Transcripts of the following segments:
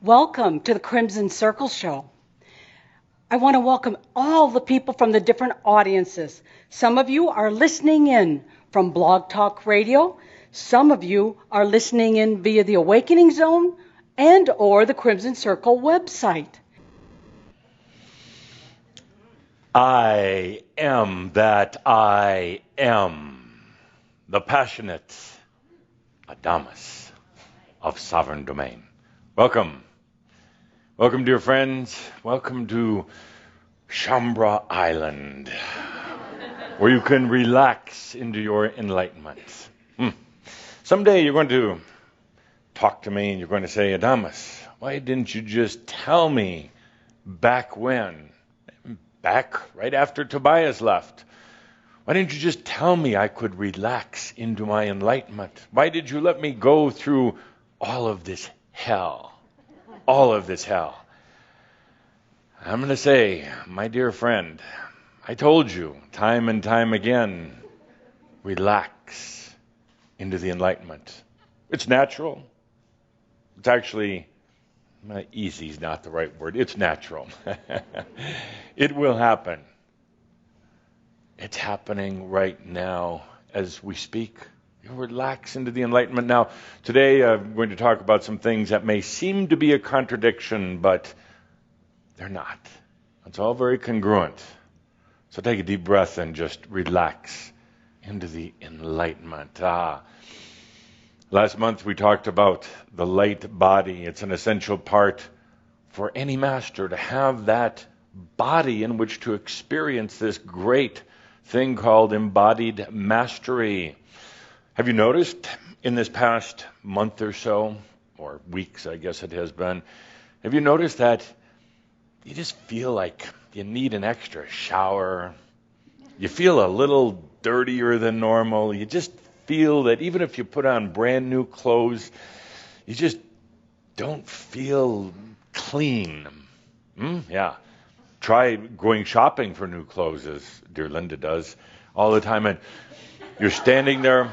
Welcome to the Crimson Circle Show. I want to welcome all the people from the different audiences. Some of you are listening in from Blog Talk Radio. Some of you are listening in via the Awakening Zone and or the Crimson Circle website. I am that I am, the passionate Adamus of sovereign domain. Welcome. Welcome, dear friends. Welcome to Shambra Island, where you can relax into your enlightenment. Someday you're going to talk to me and you're going to say, Adamus, why didn't you just tell me back when? Back right after Tobias left. Why didn't you just tell me I could relax into my enlightenment? Why did you let me go through all of this hell? All of this hell. I'm going to say, my dear friend, I told you time and time again, relax into the enlightenment. It's natural. It's actually, easy is not the right word. It's natural. It will happen. It's happening right now as we speak. You relax into the enlightenment. Now, today I'm going to talk about some things that may seem to be a contradiction, but they're not. It's all very congruent. So take a deep breath and just relax into the enlightenment. Last month we talked about the light body. It's an essential part for any master to have that body in which to experience this great thing called embodied mastery. Have you noticed in this past month or so, or weeks I guess it has been, have you noticed that you just feel like you need an extra shower? You feel a little dirtier than normal. You just feel that even if you put on brand new clothes, you just don't feel clean. Yeah. Try going shopping for new clothes, as dear Linda does all the time. And you're standing there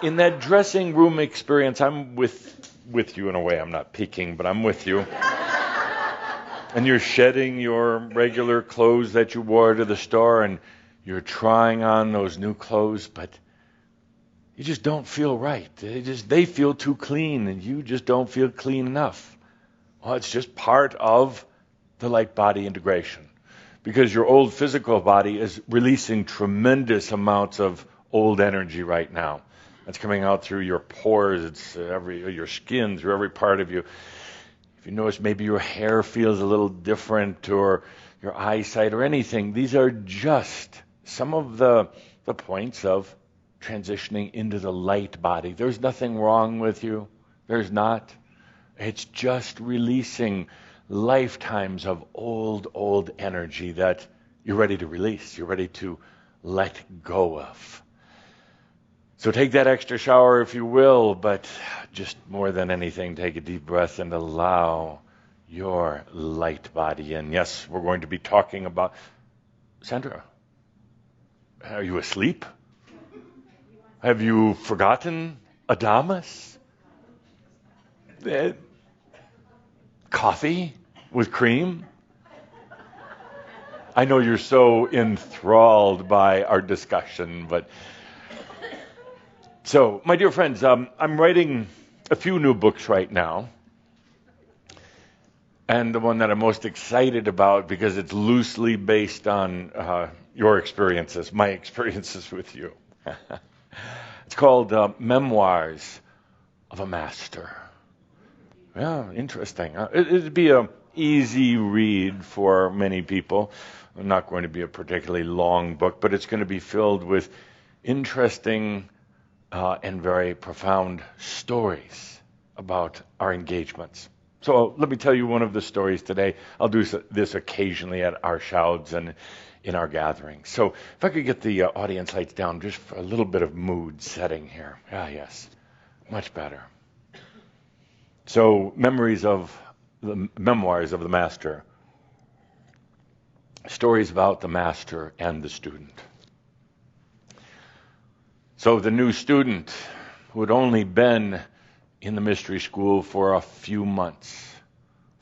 in that dressing room experience. I'm with you in a way. I'm not peeking, but I'm with you. And you're shedding your regular clothes that you wore to the store, and you're trying on those new clothes, but you just don't feel right. They feel too clean, and you just don't feel clean enough. Well, it's just part of the light body integration, because your old physical body is releasing tremendous amounts of old energy right now. It's coming out through your pores, it's your skin, through every part of you. If you notice, maybe your hair feels a little different, or your eyesight, or anything. These are just some of the points of transitioning into the light body. There's nothing wrong with you. There's not. It's just releasing lifetimes of old energy that you're ready to release. You're ready to let go of. So take that extra shower if you will, but just more than anything, take a deep breath and allow your light body in. Yes, we're going to be talking about... Sandra, are you asleep? Have you forgotten Adamus? Coffee with cream? I know you're so enthralled by our discussion, but... So, my dear friends, I'm writing a few new books right now. And the one that I'm most excited about, because it's loosely based on your experiences, my experiences with you. It's called Memoirs of a Master. Yeah, interesting. It'd be an easy read for many people. It's not going to be a particularly long book, but it's going to be filled with interesting and very profound stories about our engagements. So let me tell you one of the stories today. I'll do this occasionally at our shouds and in our gatherings. So if I could get the audience lights down just for a little bit of mood setting here. Yes, much better. So Memoirs of the Master. Stories about the master and the student. So the new student who had only been in the mystery school for a few months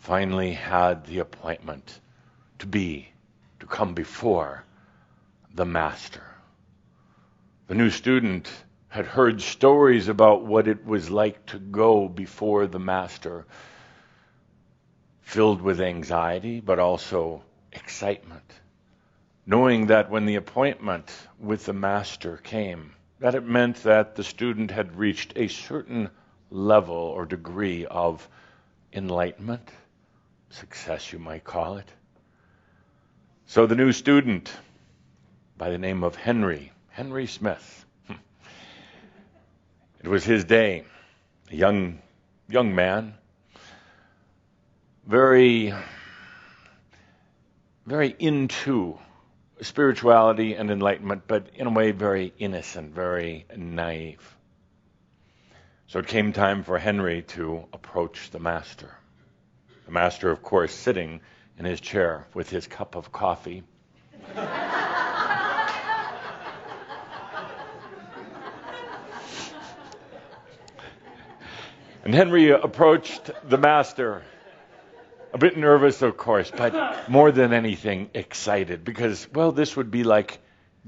finally had the appointment to come before the master. The new student had heard stories about what it was like to go before the master, filled with anxiety, but also excitement, knowing that when the appointment with the master came, that it meant that the student had reached a certain level or degree of enlightenment, success you might call it. So the new student, by the name of Henry Smith, it was his day, a young man, very into spirituality and enlightenment, but in a way very innocent, very naive. So it came time for Henry to approach the master. The master, of course, sitting in his chair with his cup of coffee. And Henry approached the master, a bit nervous, of course, but more than anything excited, because, well, this would be like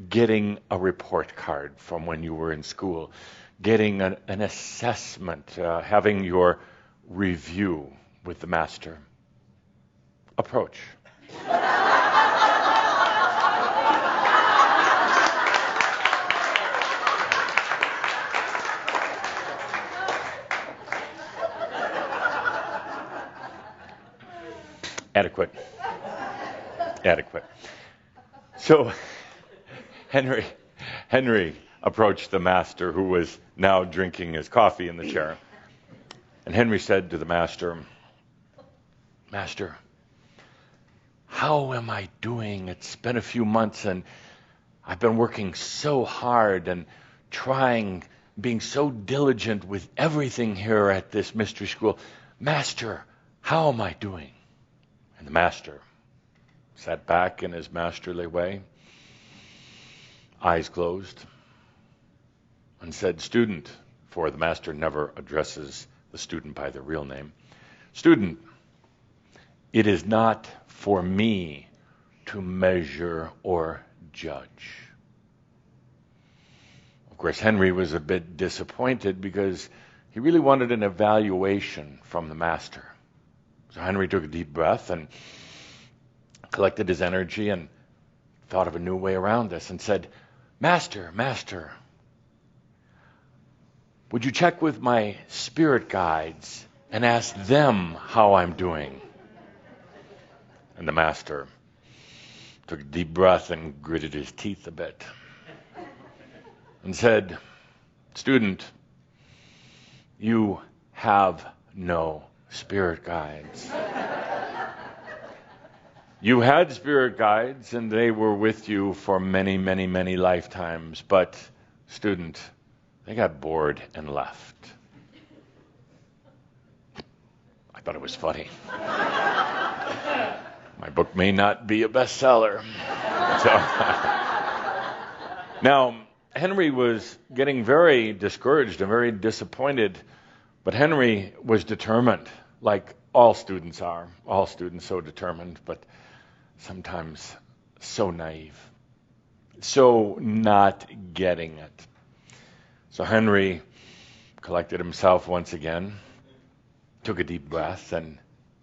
getting a report card from when you were in school, getting an assessment, having your review with the master. Approach. Adequate. So Henry approached the master, who was now drinking his coffee in the chair. And Henry said to the master, "Master, how am I doing? It's been a few months and I've been working so hard and being so diligent with everything here at this mystery school. Master, how am I doing?" And the master sat back in his masterly way, eyes closed, and said, "Student," for the master never addresses the student by their real name, "Student, it is not for me to measure or judge." Of course, Henry was a bit disappointed because he really wanted an evaluation from the master. So Henry took a deep breath and collected his energy and thought of a new way around this and said, Master, would you check with my spirit guides and ask them how I'm doing?" And the master took a deep breath and gritted his teeth a bit and said, "Student, you have no spirit guides. You had spirit guides, and they were with you for many, many, many lifetimes. But, student, they got bored and left." I thought it was funny. My book may not be a bestseller. Now, Henry was getting very discouraged and very disappointed, but Henry was determined, like all students are. All students so determined, but sometimes so naive, so not getting it. So Henry collected himself once again, took a deep breath, and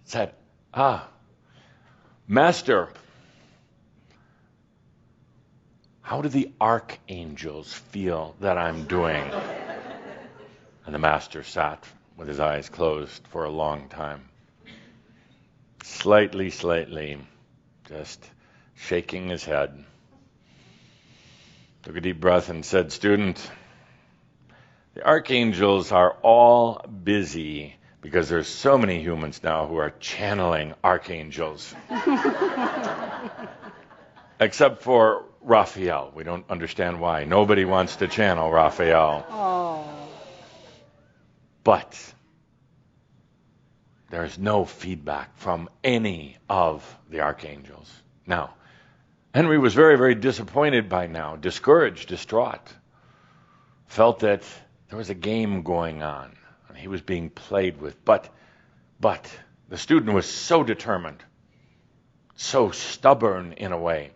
said, "Master, how do the archangels feel that I'm doing?" And the master sat with his eyes closed for a long time, slightly, just shaking his head. Took a deep breath and said, "Student, the archangels are all busy because there's so many humans now who are channeling archangels." Except for Raphael. We don't understand why. Nobody wants to channel Raphael. Oh. But there's no feedback from any of the archangels. Now, Henry was very, very disappointed by now, discouraged, distraught. Felt that there was a game going on, and he was being played with. But The student was so determined, so stubborn in a way.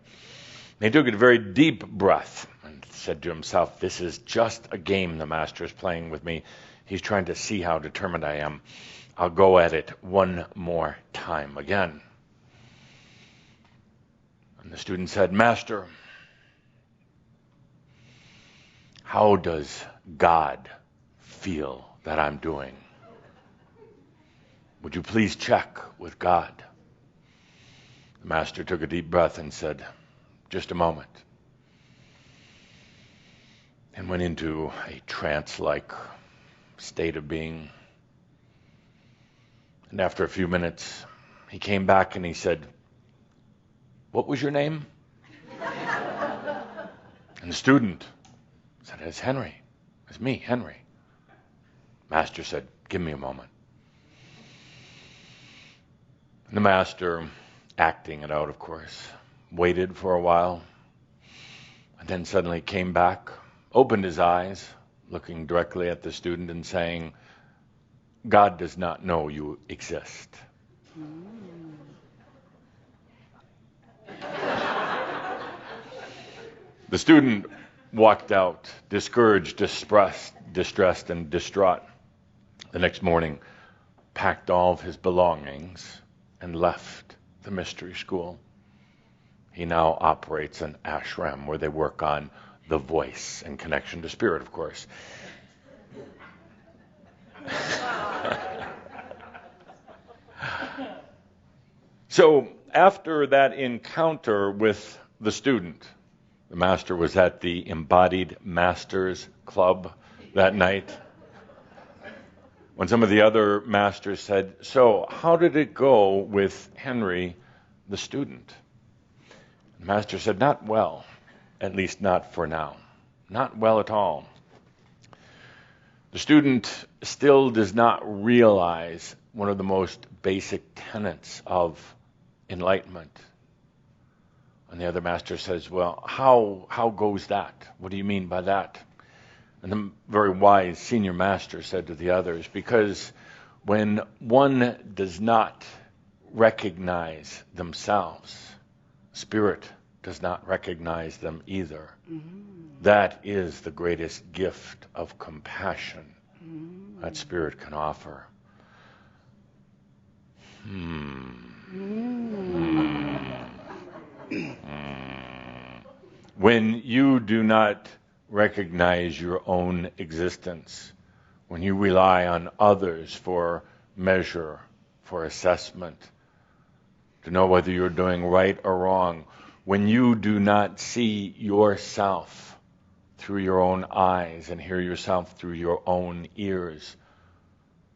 He took a very deep breath and said to himself, this is just a game the master is playing with me. He's trying to see how determined I am. I'll go at it one more time again. And the student said, Master, how does God feel that I'm doing? Would you please check with God? The master took a deep breath and said, just a moment. And went into a trance-like state of being. And after a few minutes, he came back and he said, what was your name? And the student said, it's Henry. It's me, Henry. Master said, give me a moment. And the master, acting it out, of course, waited for a while, and then suddenly came back, opened his eyes, looking directly at the student and saying, God does not know you exist. The student walked out, discouraged, distressed, and distraught. The next morning, packed all of his belongings and left the mystery school. He now operates an ashram where they work on the voice and connection to spirit, of course. So after that encounter with the student, the master was at the Embodied Masters Club that night. When some of the other masters said, so how did it go with Henry, the student? The master said, not well, at least not for now. Not well at all. The student still does not realize one of the most basic tenets of enlightenment. And the other master says, well, how goes that? What do you mean by that? And the very wise senior master said to the others, because when one does not recognize themselves, spirit does not recognize them either. That is the greatest gift of compassion that spirit can offer. When you do not recognize your own existence, when you rely on others for measure, for assessment, to know whether you're doing right or wrong, when you do not see yourself through your own eyes and hear yourself through your own ears,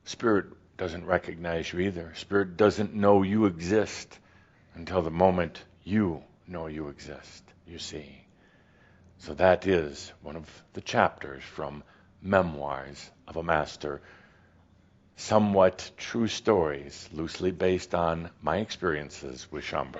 spirit doesn't recognize you either. Spirit doesn't know you exist until the moment you know you exist, you see. So that is one of the chapters from Memoirs of a Master. Somewhat true stories, loosely based on my experiences with Shambhu.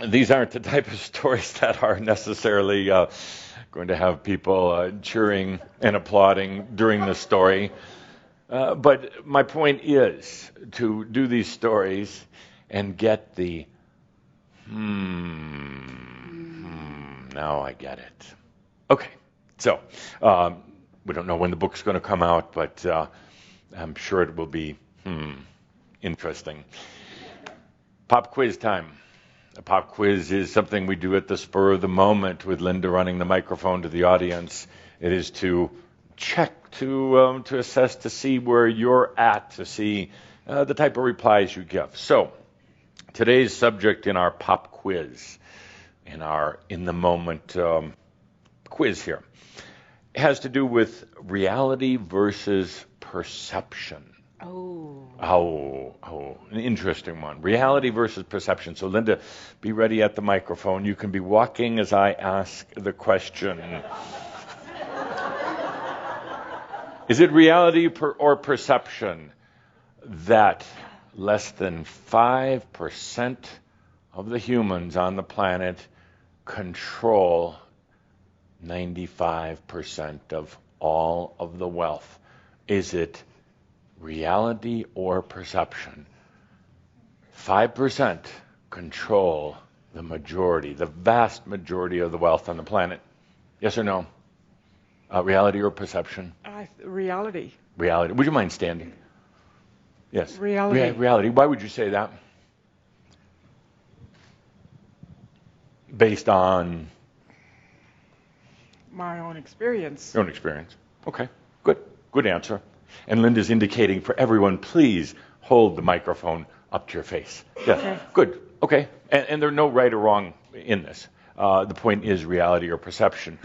These aren't the type of stories that are necessarily going to have people cheering and applauding during the story. But my point is to do these stories and get the now I get it. Okay, so we don't know when the book's going to come out, but I'm sure it will be interesting. Pop quiz time. A pop quiz is something we do at the spur of the moment with Linda running the microphone to the audience. It is to check, to assess, to see where you're at, to see the type of replies you give. So today's subject in our pop quiz, in our in the moment quiz here, has to do with reality versus perception. Oh, an interesting one. Reality versus perception. So Linda, be ready at the microphone. You can be walking as I ask the question. Is it reality or perception that less than 5% of the humans on the planet control 95% of all of the wealth. Is it reality or perception? 5% control the majority, the vast majority of the wealth on the planet. Yes or no? Reality or perception? Reality. Reality. Would you mind standing? Yes. Reality. Reality. Why would you say that? Based on My own experience. your own experience. Okay. Good. Good answer. And Linda's indicating for everyone, please hold the microphone up to your face. Yes. Okay. Good. Okay. And there's no right or wrong in this. The point is reality or perception.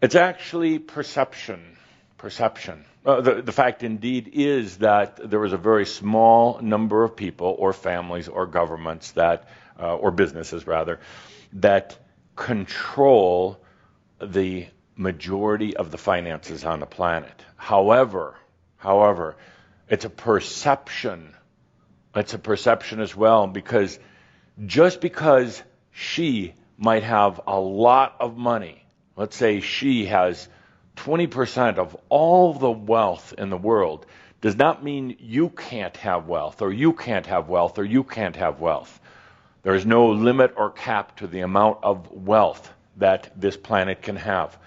It's actually perception. Perception. The fact indeed is that there was a very small number of people or families or governments that, or businesses rather, that control the majority of the finances on the planet. However, it's a perception. It's a perception as well, because just because she might have a lot of money, let's say she has 20% of all the wealth in the world, does not mean you can't have wealth, or you can't have wealth, or you can't have wealth. There is no limit or cap to the amount of wealth that this planet can have,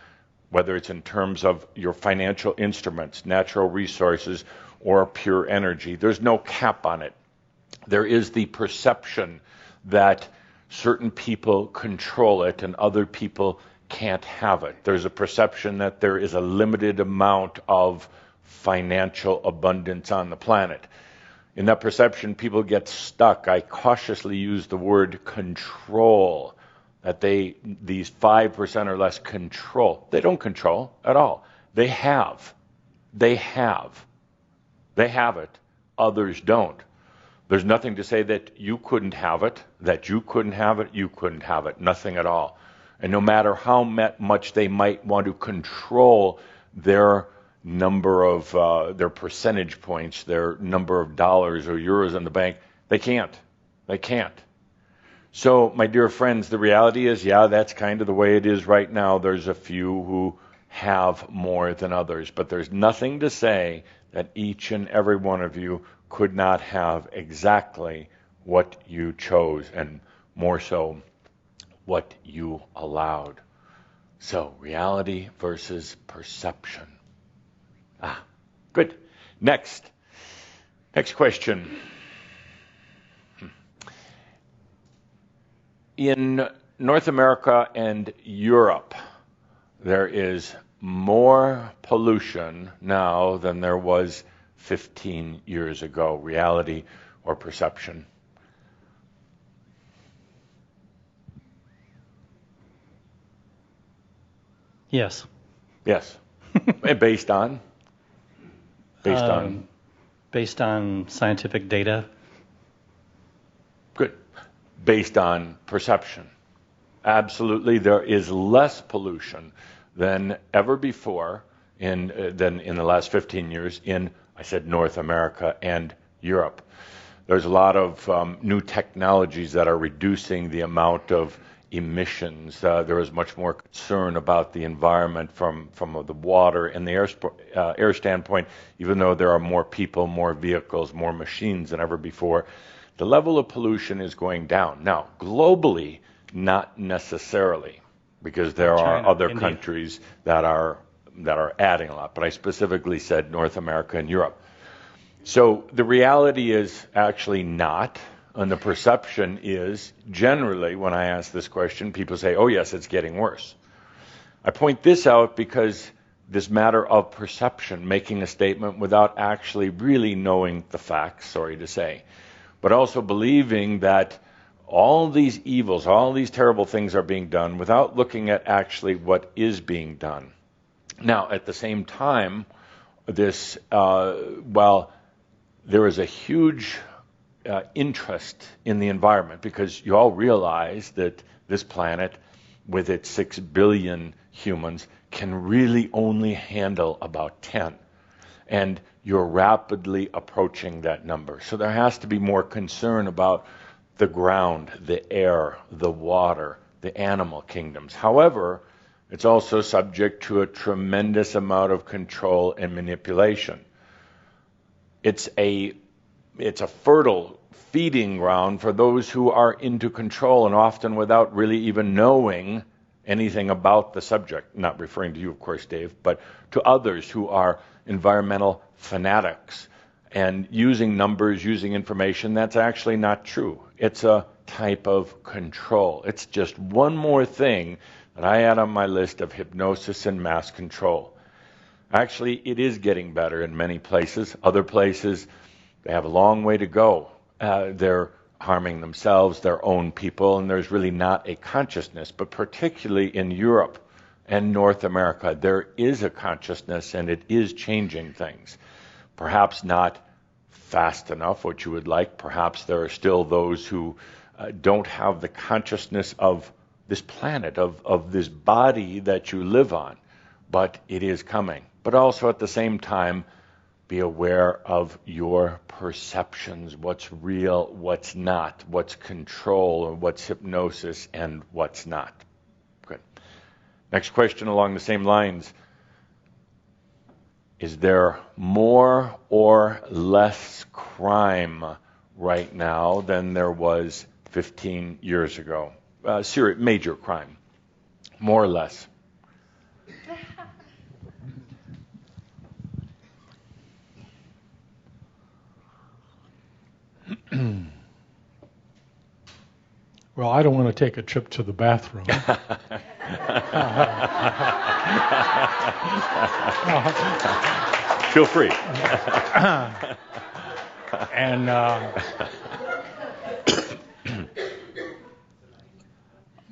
whether it's in terms of your financial instruments, natural resources, or pure energy. There's no cap on it. There is the perception that certain people control it and other people can't have it. There's a perception that there is a limited amount of financial abundance on the planet. In that perception, people get stuck. I cautiously use the word control, that these 5% or less control. They don't control at all. They have. They have it. Others don't. There's nothing to say that you couldn't have it, that you couldn't have it, you couldn't have it. Nothing at all. And no matter how much they might want to control their number of, their percentage points, their number of dollars or euros in the bank, they can't. They can't. So, my dear friends, the reality is, yeah, that's kind of the way it is right now. There's a few who have more than others, but there's nothing to say that each and every one of you could not have exactly what you chose, and more so, what you allowed. So, reality versus perception. Good. Next question. In North America and Europe, there is more pollution now than there was 15 years ago. Reality or perception? Yes. Yes. And based on? Based on scientific data. Good. Based on perception. Absolutely, there is less pollution than ever before than in the last 15 years in, I said, North America and Europe. There's a lot of new technologies that are reducing the amount of emissions. There is much more concern about the environment from the water and the air standpoint, even though there are more people, more vehicles, more machines than ever before. The level of pollution is going down. Now, globally, not necessarily, because there are China, other India. countries that are adding a lot, but I specifically said North America and Europe. So the reality is actually not, and the perception is, generally, when I ask this question, people say, oh yes, it's getting worse. I point this out because this matter of perception, making a statement without actually really knowing the facts, sorry to say, but also believing that all these evils, all these terrible things are being done without looking at actually what is being done. Now, at the same time, while there is a huge interest in the environment, because you all realize that this planet, with its 6 billion humans, can really only handle about 10. And you're rapidly approaching that number. So there has to be more concern about the ground, the air, the water, the animal kingdoms. However, It's also subject to a tremendous amount of control and manipulation. It's a fertile feeding ground for those who are into control, and often without really even knowing anything about the subject. Not referring to you, of course, Dave, but to others who are environmental fanatics and using numbers, using information that's actually not true. It's a type of control. It's just one more thing that I add on my list of hypnosis and mass control. Actually, it is getting better in many places. Other places, they have a long way to go. They're harming themselves, their own people, and there's really not a consciousness. But particularly in Europe and North America, there is a consciousness, and it is changing things. Perhaps not fast enough, what you would like. Perhaps there are still those who don't have the consciousness of this planet, of this body that you live on. But it is coming. But also at the same time, be aware of your perceptions, what's real, what's not, what's control, or what's hypnosis, and what's not. Good. Next question along the same lines. Is there more or less crime right now than there was 15 years ago? Major crime. More or less. Well, I don't want to take a trip to the bathroom. Feel free. And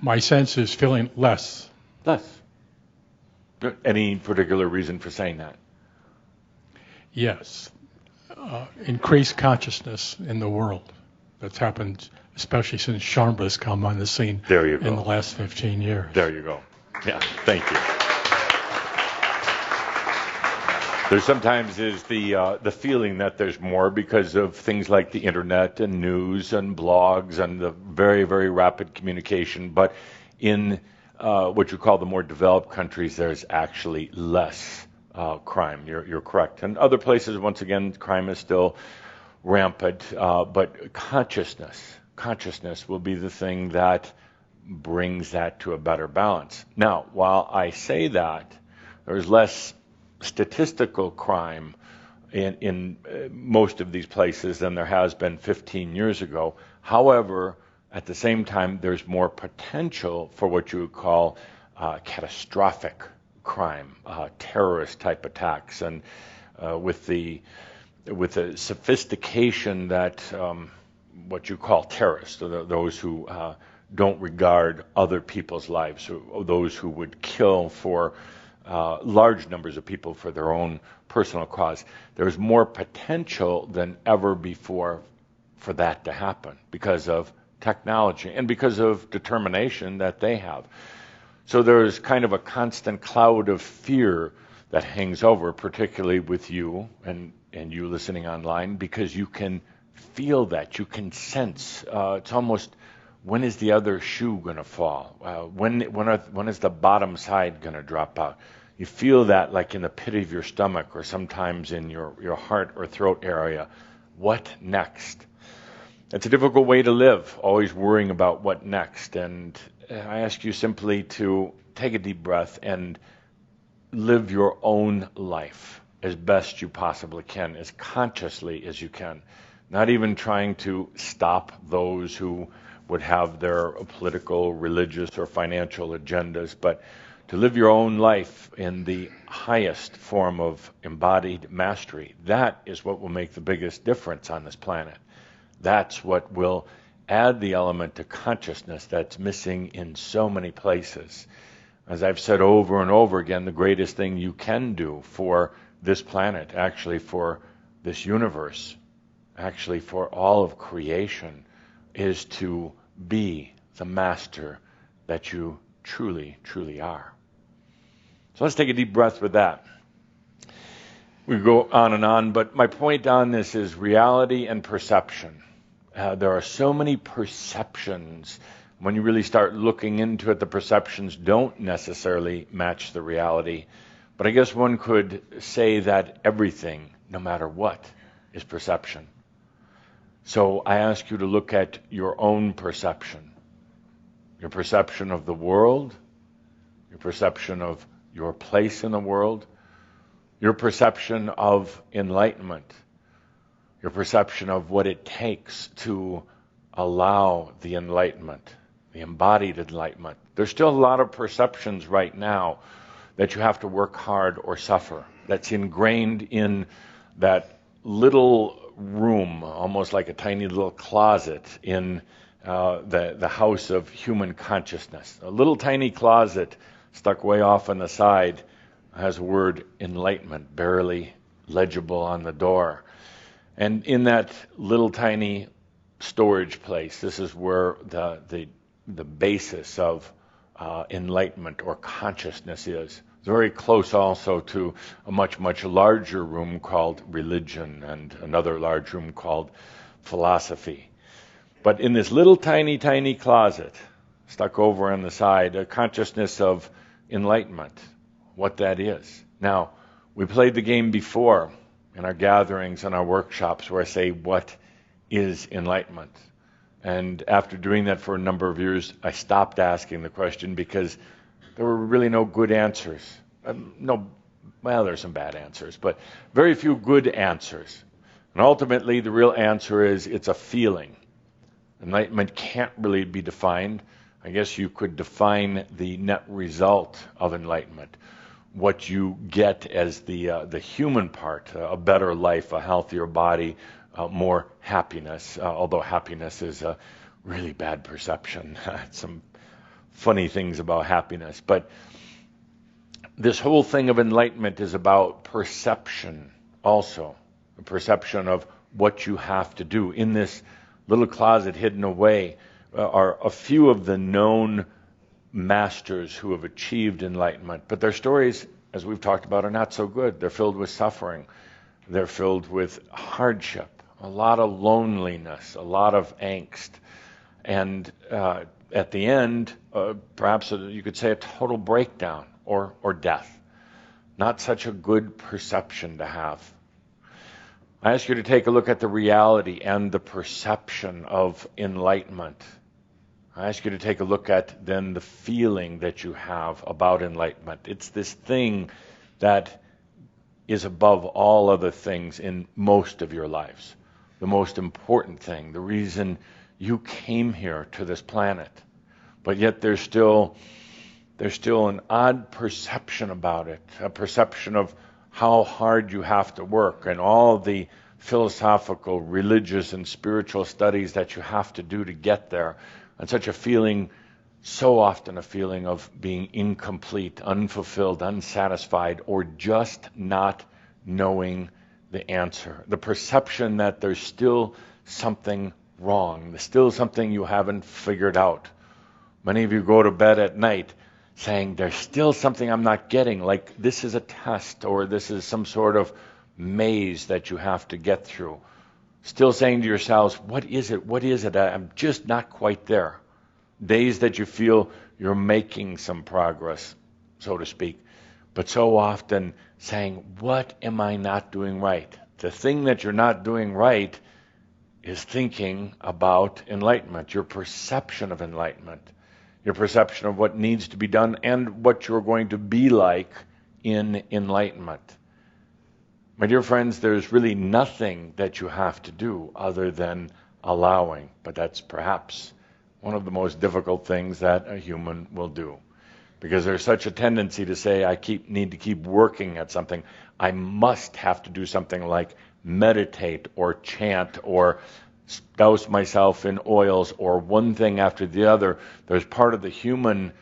my sense is feeling less. Less. Any particular reason for saying that? Yes. Increased consciousness in the world. That's happened, especially since Sharma's come on the scene There you go. in the last 15 years. There you go. Yeah, thank you. There sometimes is the feeling that there's more because of things like the internet and news and blogs and the very, very rapid communication. But in what you call the more developed countries, there's actually less crime. You're correct. And other places, once again, crime is still rampant. But consciousness will be the thing that brings that to a better balance. Now, while I say that, there's less statistical crime in most of these places than there has been 15 years ago. However, at the same time, there's more potential for what you would call catastrophic crime, terrorist type attacks, and with the sophistication that what you call terrorists, those who don't regard other people's lives, those who would kill for large numbers of people for their own personal cause. There's more potential than ever before for that to happen because of technology and because of determination that they have. So there's kind of a constant cloud of fear that hangs over, particularly with you and you listening online, because you can feel that, you can sense. It's almost, when is the other shoe going to fall? When is the bottom side going to drop out? You feel that like in the pit of your stomach or sometimes in your heart or throat area. What next? It's a difficult way to live, always worrying about what next. And I ask you simply to take a deep breath and live your own life as best you possibly can, as consciously as you can. Not even trying to stop those who would have their political, religious, or financial agendas, but to live your own life in the highest form of embodied mastery. That is what will make the biggest difference on this planet. That's what will add the element to consciousness that's missing in so many places. As I've said over and over again, the greatest thing you can do for this planet, actually for this universe, actually for all of creation, is to be the master that you truly, truly are. So let's take a deep breath with that. We go on and on, but my point on this is reality and perception. There are so many perceptions When you really start looking into it, the perceptions don't necessarily match the reality. But I guess one could say that everything, no matter what, is perception. So I ask you to look at your own perception. Your perception of the world, your perception of your place in the world, your perception of enlightenment, your perception of what it takes to allow the enlightenment, the embodied enlightenment. There's still a lot of perceptions right now that you have to work hard or suffer. That's ingrained in that little room, almost like a tiny little closet in the house of human consciousness. A little tiny closet stuck way off on the side has the word enlightenment barely legible on the door. And in that little tiny storage place, this is where the basis of enlightenment or consciousness is. It's very close also to a much, much larger room called religion and another large room called philosophy. But in this little tiny, tiny closet, stuck over on the side, a consciousness of enlightenment, what that is. Now, we played the game before in our gatherings and our workshops where I say, what is enlightenment? And after doing that for a number of years, I stopped asking the question because there were really no good answers. There's some bad answers, but very few good answers. And ultimately, the real answer is it's a feeling. Enlightenment can't really be defined. I guess you could define the net result of enlightenment, what you get as the human part, a better life, a healthier body, more happiness, although happiness is a really bad perception. Some funny things about happiness. But this whole thing of enlightenment is about perception also, the perception of what you have to do. In this little closet hidden away are a few of the known masters who have achieved enlightenment. But their stories, as we've talked about, are not so good. They're filled with suffering. They're filled with hardship, a lot of loneliness, a lot of angst. And at the end, perhaps you could say a total breakdown or death. Not such a good perception to have. I ask you to take a look at the reality and the perception of enlightenment. I ask you to take a look at then the feeling that you have about enlightenment. It's this thing that is above all other things in most of your lives. The most important thing, the reason you came here to this planet. But yet there's still an odd perception about it, a perception of how hard you have to work and all the philosophical, religious, and spiritual studies that you have to do to get there. And such a feeling, so often a feeling of being incomplete, unfulfilled, unsatisfied, or just not knowing the answer. The perception that there's still something wrong. There's still something you haven't figured out. Many of you go to bed at night saying, there's still something I'm not getting, like this is a test or this is some sort of maze that you have to get through. Still saying to yourselves, what is it? What is it? I'm just not quite there. Days that you feel you're making some progress, so to speak, but so often saying, what am I not doing right? The thing that you're not doing right is thinking about enlightenment, your perception of enlightenment, your perception of what needs to be done and what you're going to be like in enlightenment. My dear friends, there's really nothing that you have to do other than allowing, but that's perhaps one of the most difficult things that a human will do. Because there's such a tendency to say, I need to keep working at something. I must have to do something like meditate or chant or douse myself in oils or one thing after the other. There's part of the human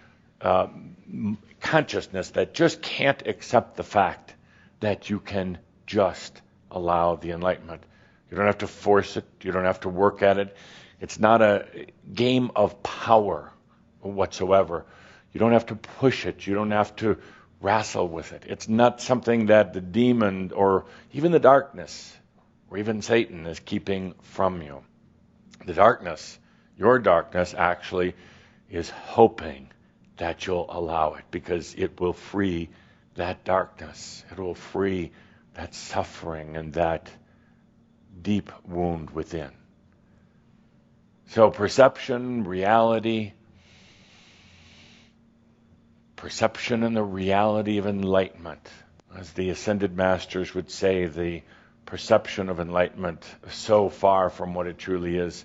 consciousness that just can't accept the fact that you can just allow the enlightenment. You don't have to force it. You don't have to work at it. It's not a game of power whatsoever. You don't have to push it. You don't have to wrestle with it. It's not something that the demon or even the darkness or even Satan is keeping from you. The darkness, your darkness, actually is hoping that you'll allow it, because it will free that darkness. It will free that suffering and that deep wound within. So perception, reality, perception and the reality of enlightenment. As the Ascended Masters would say, the perception of enlightenment so far from what it truly is,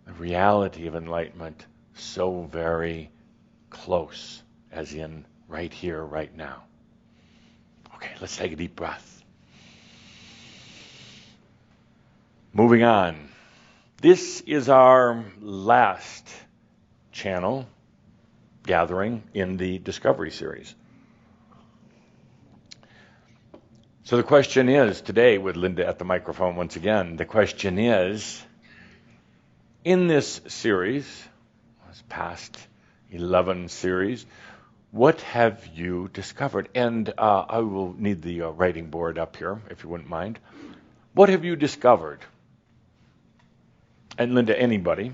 the reality of enlightenment so very close, as in right here, right now. Okay, let's take a deep breath. Moving on. This is our last channel gathering in the Discovery series. So the question is, today with Linda at the microphone once again, the question is, in this series, this past 11 series, what have you discovered? And I will need the writing board up here, if you wouldn't mind. What have you discovered? And Linda, anybody?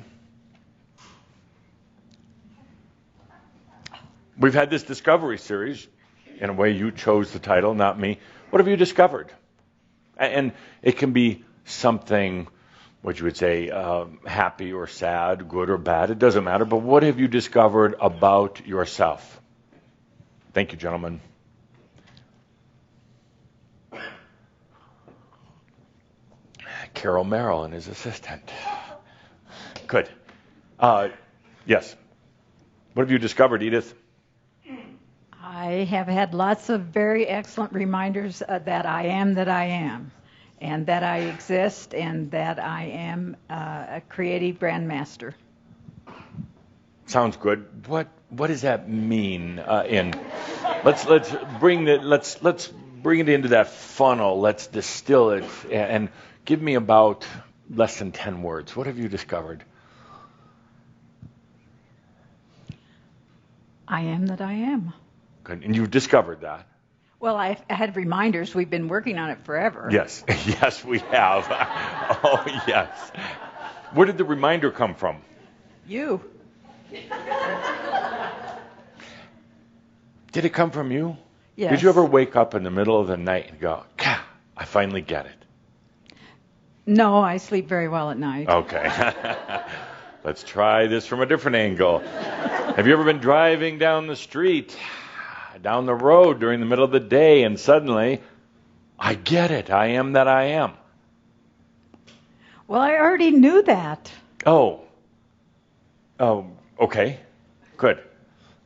We've had this Discovery series. In a way, you chose the title, not me. What have you discovered? And it can be something, what you would say, happy or sad, good or bad. It doesn't matter. But what have you discovered about yourself? Thank you, gentlemen. Carol Merrill and his assistant. Good. Yes. What have you discovered, Edith? I have had lots of very excellent reminders that I am, and that I exist, and that I am a creative grandmaster. Sounds good. What does that mean? Let's bring it into that funnel. Let's distill it and give me about less than 10 words. What have you discovered? I am that I am. Good. And you've discovered that. Well, I had reminders. We've been working on it forever. Yes. Yes, we have. Oh, yes. Where did the reminder come from? You. Did it come from you? Yes. Did you ever wake up in the middle of the night and go, "Gah, I finally get it"? No, I sleep very well at night. Okay. Let's try this from a different angle. Have you ever been driving down the street, down the road during the middle of the day, and suddenly, I get it. I am that I am. Well, I already knew that. Oh, okay. Good.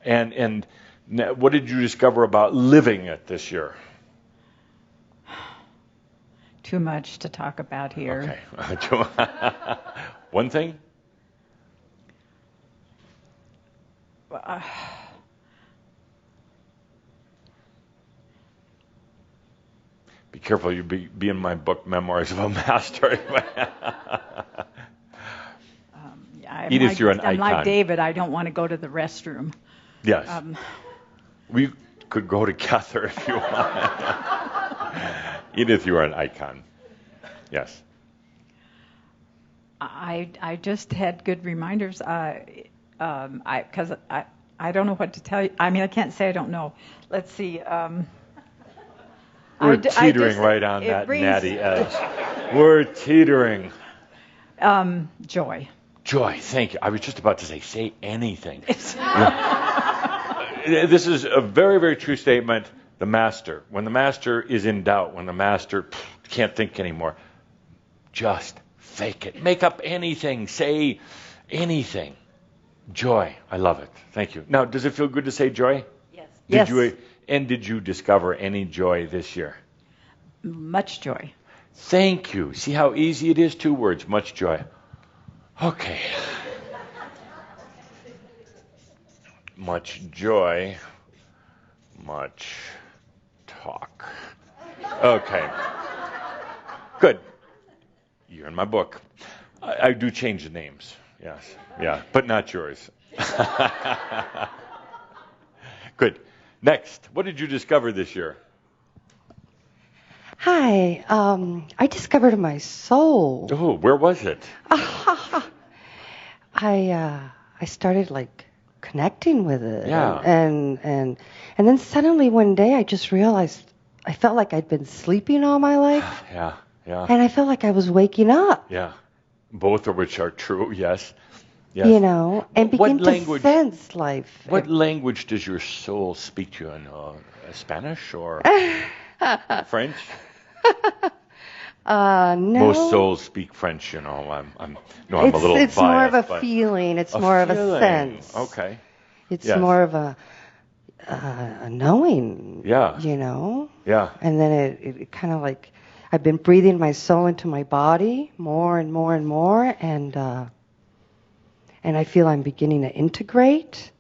And what did you discover about living it this year? Too much to talk about here. Okay. One thing? Be careful, you be in my book, Memoirs of a Master. Edith, you're an icon. I'm like David, I don't want to go to the restroom. Yes. We could go together if you want. Edith, you are an icon. Yes. I just had good reminders. Because I don't know what to tell you. I mean, I can't say I don't know. Let's see. We're teetering right on that natty edge. We're teetering. Joy. Joy, thank you. I was just about to say anything. This is a very, very true statement. The master. When the master is in doubt, when the master can't think anymore, just fake it. Make up anything. Say anything. Joy. I love it. Thank you. Now, does it feel good to say joy? Yes. Did you discover any joy this year? Much joy. Thank you. See how easy it is? 2 words. Much joy. Okay. Much joy. Much talk. Okay. Good. You're in my book. I do change the names. Yes. Yeah. But not yours. Good. Next. What did you discover this year? Hi. I discovered my soul. Oh, where was it? I started connecting with it. Yeah. And then suddenly one day I just realized I felt like I'd been sleeping all my life. Yeah. And I felt like I was waking up. Yeah. Both of which are true, yes. Yes. You know, and begin to sense life. What language does your soul speak to you in? Spanish or French? No. Most souls speak French, you know. I'm a little biased. It's more of a feeling. It's more of a sense. Okay. It's more of a knowing. Yeah. You know. Yeah. And then it kind of like I've been breathing my soul into my body more and more and more, and I feel I'm beginning to integrate,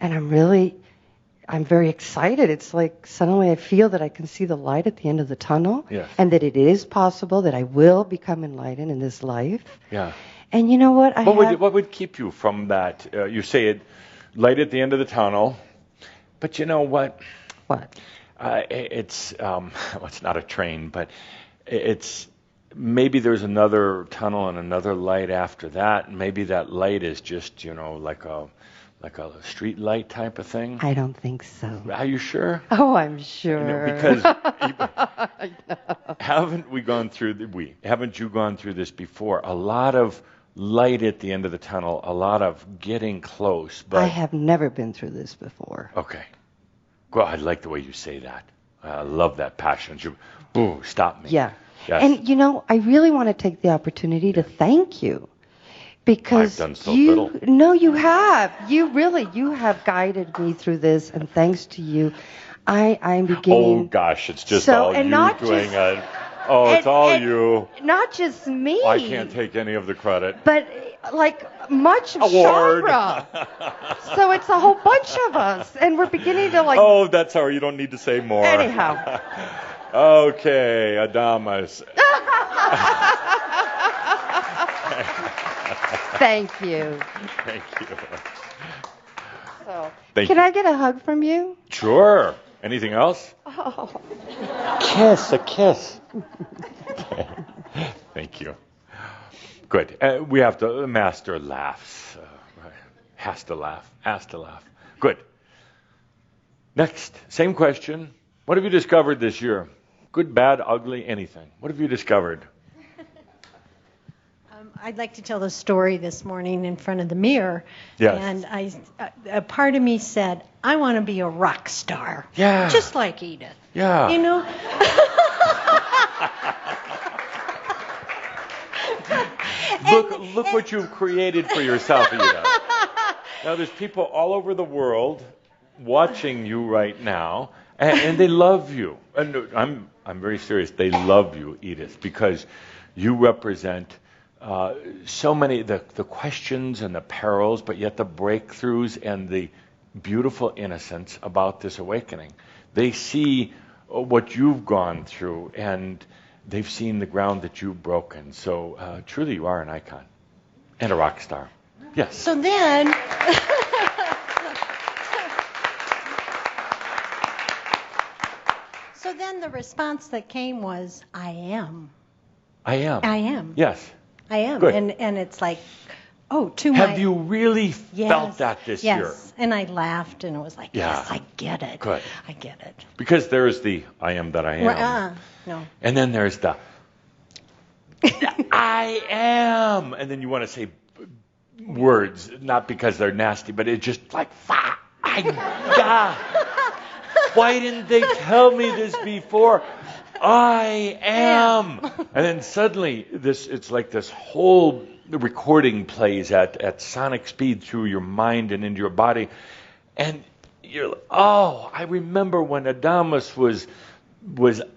and I'm very excited. It's like suddenly I feel that I can see the light at the end of the tunnel, and that it is possible that I will become enlightened in this life. Yeah. And you know what? What would keep you from that? You say it, light at the end of the tunnel, but you know what? What? It's it's not a train, but it's maybe there's another tunnel and another light after that. And maybe that light is just like a street light type of thing. I don't think so. Are you sure? Oh, I'm sure. Because haven't you gone through this before? A lot of light at the end of the tunnel, a lot of getting close. But I have never been through this before. Okay. Well, I like the way you say that. I love that passion. Stop me. Yeah. Yes. And I really want to take the opportunity to thank you. Because I've done so little. No, you have. You have guided me through this, and thanks to you, I'm beginning. Oh gosh, it's just all you doing it. It's all you. Not just me. I can't take any of the credit. But much of Award. Shara. So it's a whole bunch of us, and we're beginning to Oh, that's all. You don't need to say more. Anyhow. Okay, Adamas. Thank you. Thank you. So, Thank can you. I get a hug from you? Sure. Anything else? Oh. A kiss. Thank you. Good. We have to master laughs. Has to laugh. Good. Next, same question. What have you discovered this year? Good, bad, ugly, anything. What have you discovered? I'd like to tell the story this morning in front of the mirror. Yes. And a part of me said, I want to be a rock star. Yeah. Just like Edith. Yeah. You know? Look what you've created for yourself, Edith. Now, there's people all over the world watching you right now, and they love you. And I'm very serious. They love you, Edith, because you represent so many the questions and the perils, but yet the breakthroughs and the beautiful innocence about this awakening. They see what you've gone through, and they've seen the ground that you've broken. So truly, you are an icon and a rock star. Yes. So then... So then the response that came was, I am. I am. I am. Yes. I am. Good. And it's like, to my... Have you really felt that this year? Yes. And I laughed, and it was like, yes, I get it. Good. I get it. Because there's the I am that I am. No. And then there's the I am. And then you want to say words, not because they're nasty, but it's just like, why didn't they tell me this before? I am. And then suddenly it's like this whole recording plays at sonic speed through your mind and into your body. And you're like, I remember when Adamus was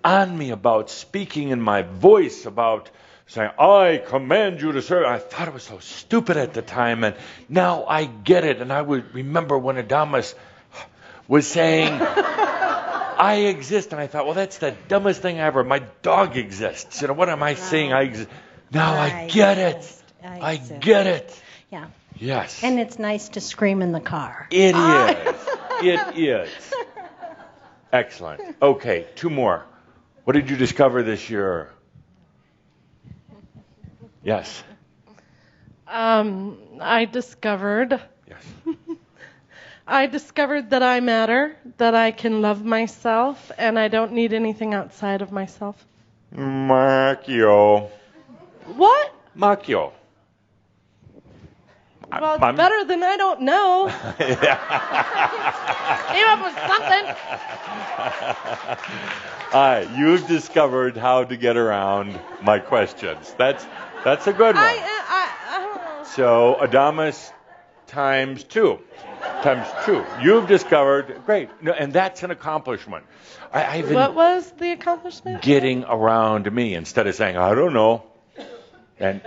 on me about speaking in my voice, about saying, I command you to serve. I thought it was so stupid at the time, and now I get it. And I would remember when Adamus was saying, I exist. And I thought, well, that's the dumbest thing ever. My dog exists. What am I saying? I exist. Now I get it. I get it. Yeah. Yes. And it's nice to scream in the car. It is. It is. Excellent. Okay, 2 more. What did you discover this year? Yes. I discovered Yes. I discovered that I matter, that I can love myself, and I don't need anything outside of myself. Macchio. What? Macchio. Well, it's better than I don't know. Came up with something. You've discovered how to get around my questions. That's a good one. So Adamus times two. You've discovered, great, no, and that's an accomplishment. What was the accomplishment? Getting around me instead of saying, I don't know, and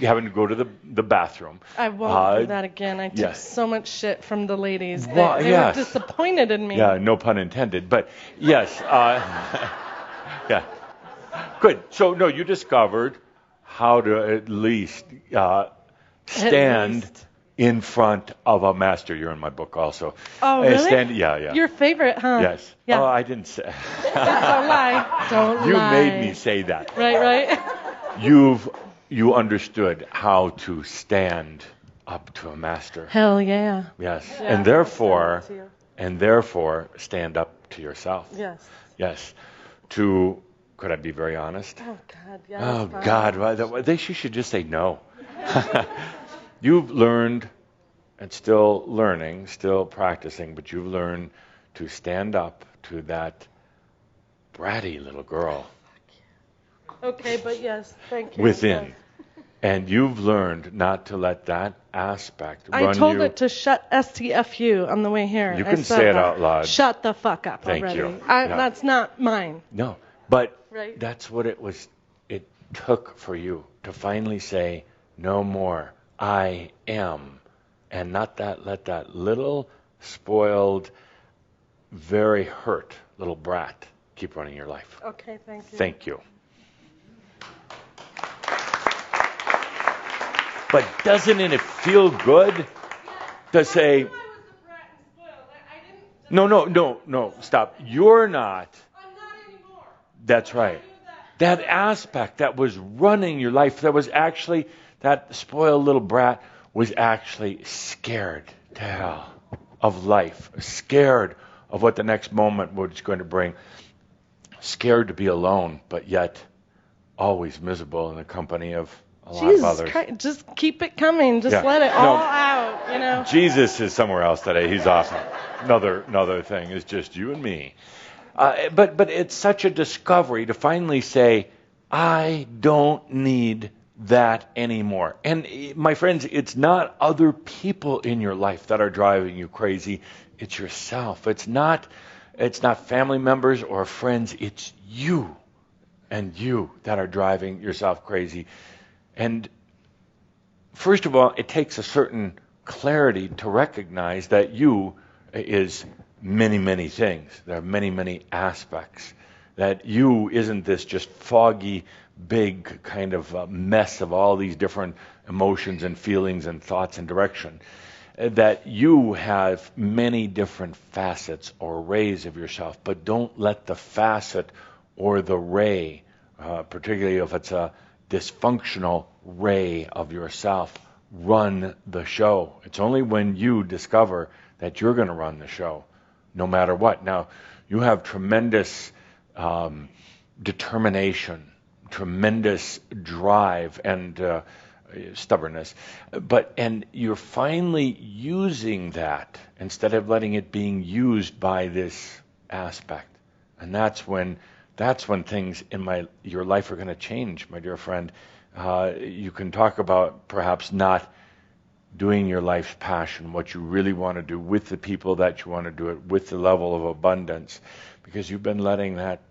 having to go to the bathroom. I won't do that again. I took so much shit from the ladies. They were disappointed in me. Yeah, no pun intended. But yes, yeah, good. So no, you discovered how to at least stand in front of a master. You're in my book also. Oh, really? Yeah. Your favorite, huh? Yes. Yeah. Oh, I didn't say. Don't lie. Don't you lie. made me say that. Right. You understood how to stand up to a master. Hell yeah. Yes. Yeah, And therefore stand up to yourself. Yes. Could I be very honest? Oh God. Yeah. Oh God. You should just say no. You've learned, and still learning, still practicing, but you've learned to stand up to that bratty little girl. Okay, but yes, thank you. Within. And you've learned not to let that aspect run you. I told it to shut STFU on the way here. You can say it out loud. Shut the fuck up Thank already. you. That's not mine. No, but Right. that's what it was. It took for you to finally say, no more. I am. And not let that little spoiled, very hurt little brat keep running your life. Okay, thank you. Thank you. But doesn't it feel good to say, no, stop. You're not. I'm not anymore. That's right. That aspect that was running your life, that spoiled little brat was actually scared to hell of life, scared of what the next moment was going to bring, scared to be alone, but yet always miserable in the company of a lot of others. Christ, just keep it coming. Just let it all out, Jesus is somewhere else today. He's off. Another thing. It's just you and me. But it's such a discovery to finally say, I don't need that anymore. And my friends, it's not other people in your life that are driving you crazy. It's yourself. It's not family members or friends. It's you and you that are driving yourself crazy. And first of all, it takes a certain clarity to recognize that you is many, many things. There are many, many aspects. That you isn't this just foggy, big kind of mess of all these different emotions and feelings and thoughts and direction. That you have many different facets or rays of yourself, but don't let the facet or the ray, particularly if it's a dysfunctional ray of yourself, run the show. It's only when you discover that you're going to run the show, no matter what. Now, you have tremendous determination, tremendous drive, and stubbornness, and you're finally using that instead of letting it being used by this aspect, and that's when things in your life are going to change, my dear friend. You can talk about perhaps not doing your life's passion, what you really want to do with the people that you want to do it, with the level of abundance, because you've been letting that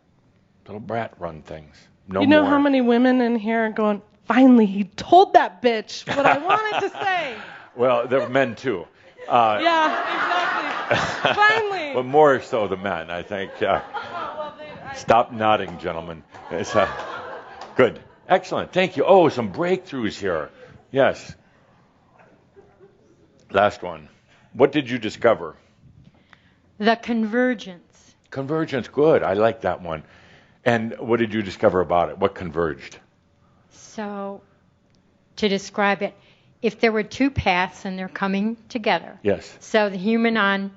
little brat run things. No You know more. how many women in here are going, finally, he told that bitch what I wanted to say. Well, there are men too. Yeah, exactly. Finally. But more so the men, I think. Stop nodding, gentlemen. It's good. Excellent. Thank you. Oh, some breakthroughs here. Yes. Last one. What did you discover? The convergence. Convergence. Good. I like that one. And what did you discover about it? What converged? So, to describe it, if there were two paths and they're coming together. Yes. So the human on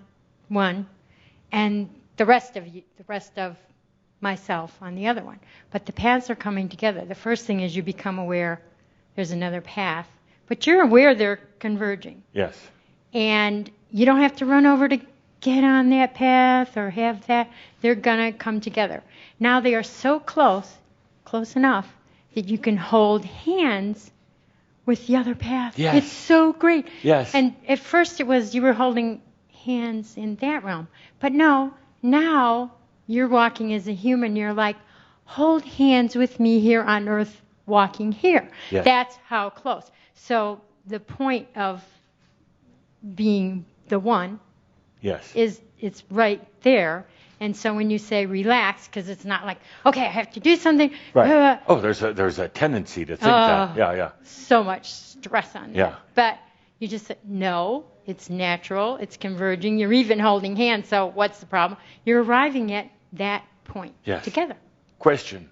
one, and the rest of myself on the other one. But the paths are coming together. The first thing is you become aware there's another path, but you're aware they're converging. Yes. And you don't have to run over to get on that path or have that. They're going to come together. Now they are so close enough that you can hold hands with the other path. Yes. It's so great. Yes. And at first it was you were holding hands in that realm. But no, now you're walking as a human. You're like, hold hands with me here on earth walking here. Yes. That's how close. So the point of being the one Yes. is it's right there. And so when you say relax, because it's not like, okay, I have to do something. Right. There's a tendency to think that. Yeah. So much stress on that. Yeah. But you just say, no, it's natural. It's converging. You're even holding hands. So what's the problem? You're arriving at that point together. Question.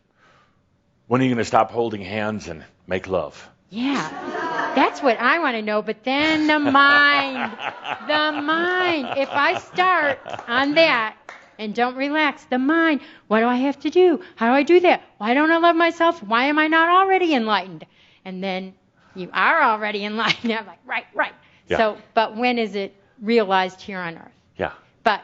When are you going to stop holding hands and make love? Yeah. That's what I want to know. But then the mind. If I start on that and don't relax, the mind, what do I have to do? How do I do that? Why don't I love myself? Why am I not already enlightened? And then you are already enlightened. I'm like, right. Yeah. So, but when is it realized here on earth? Yeah. But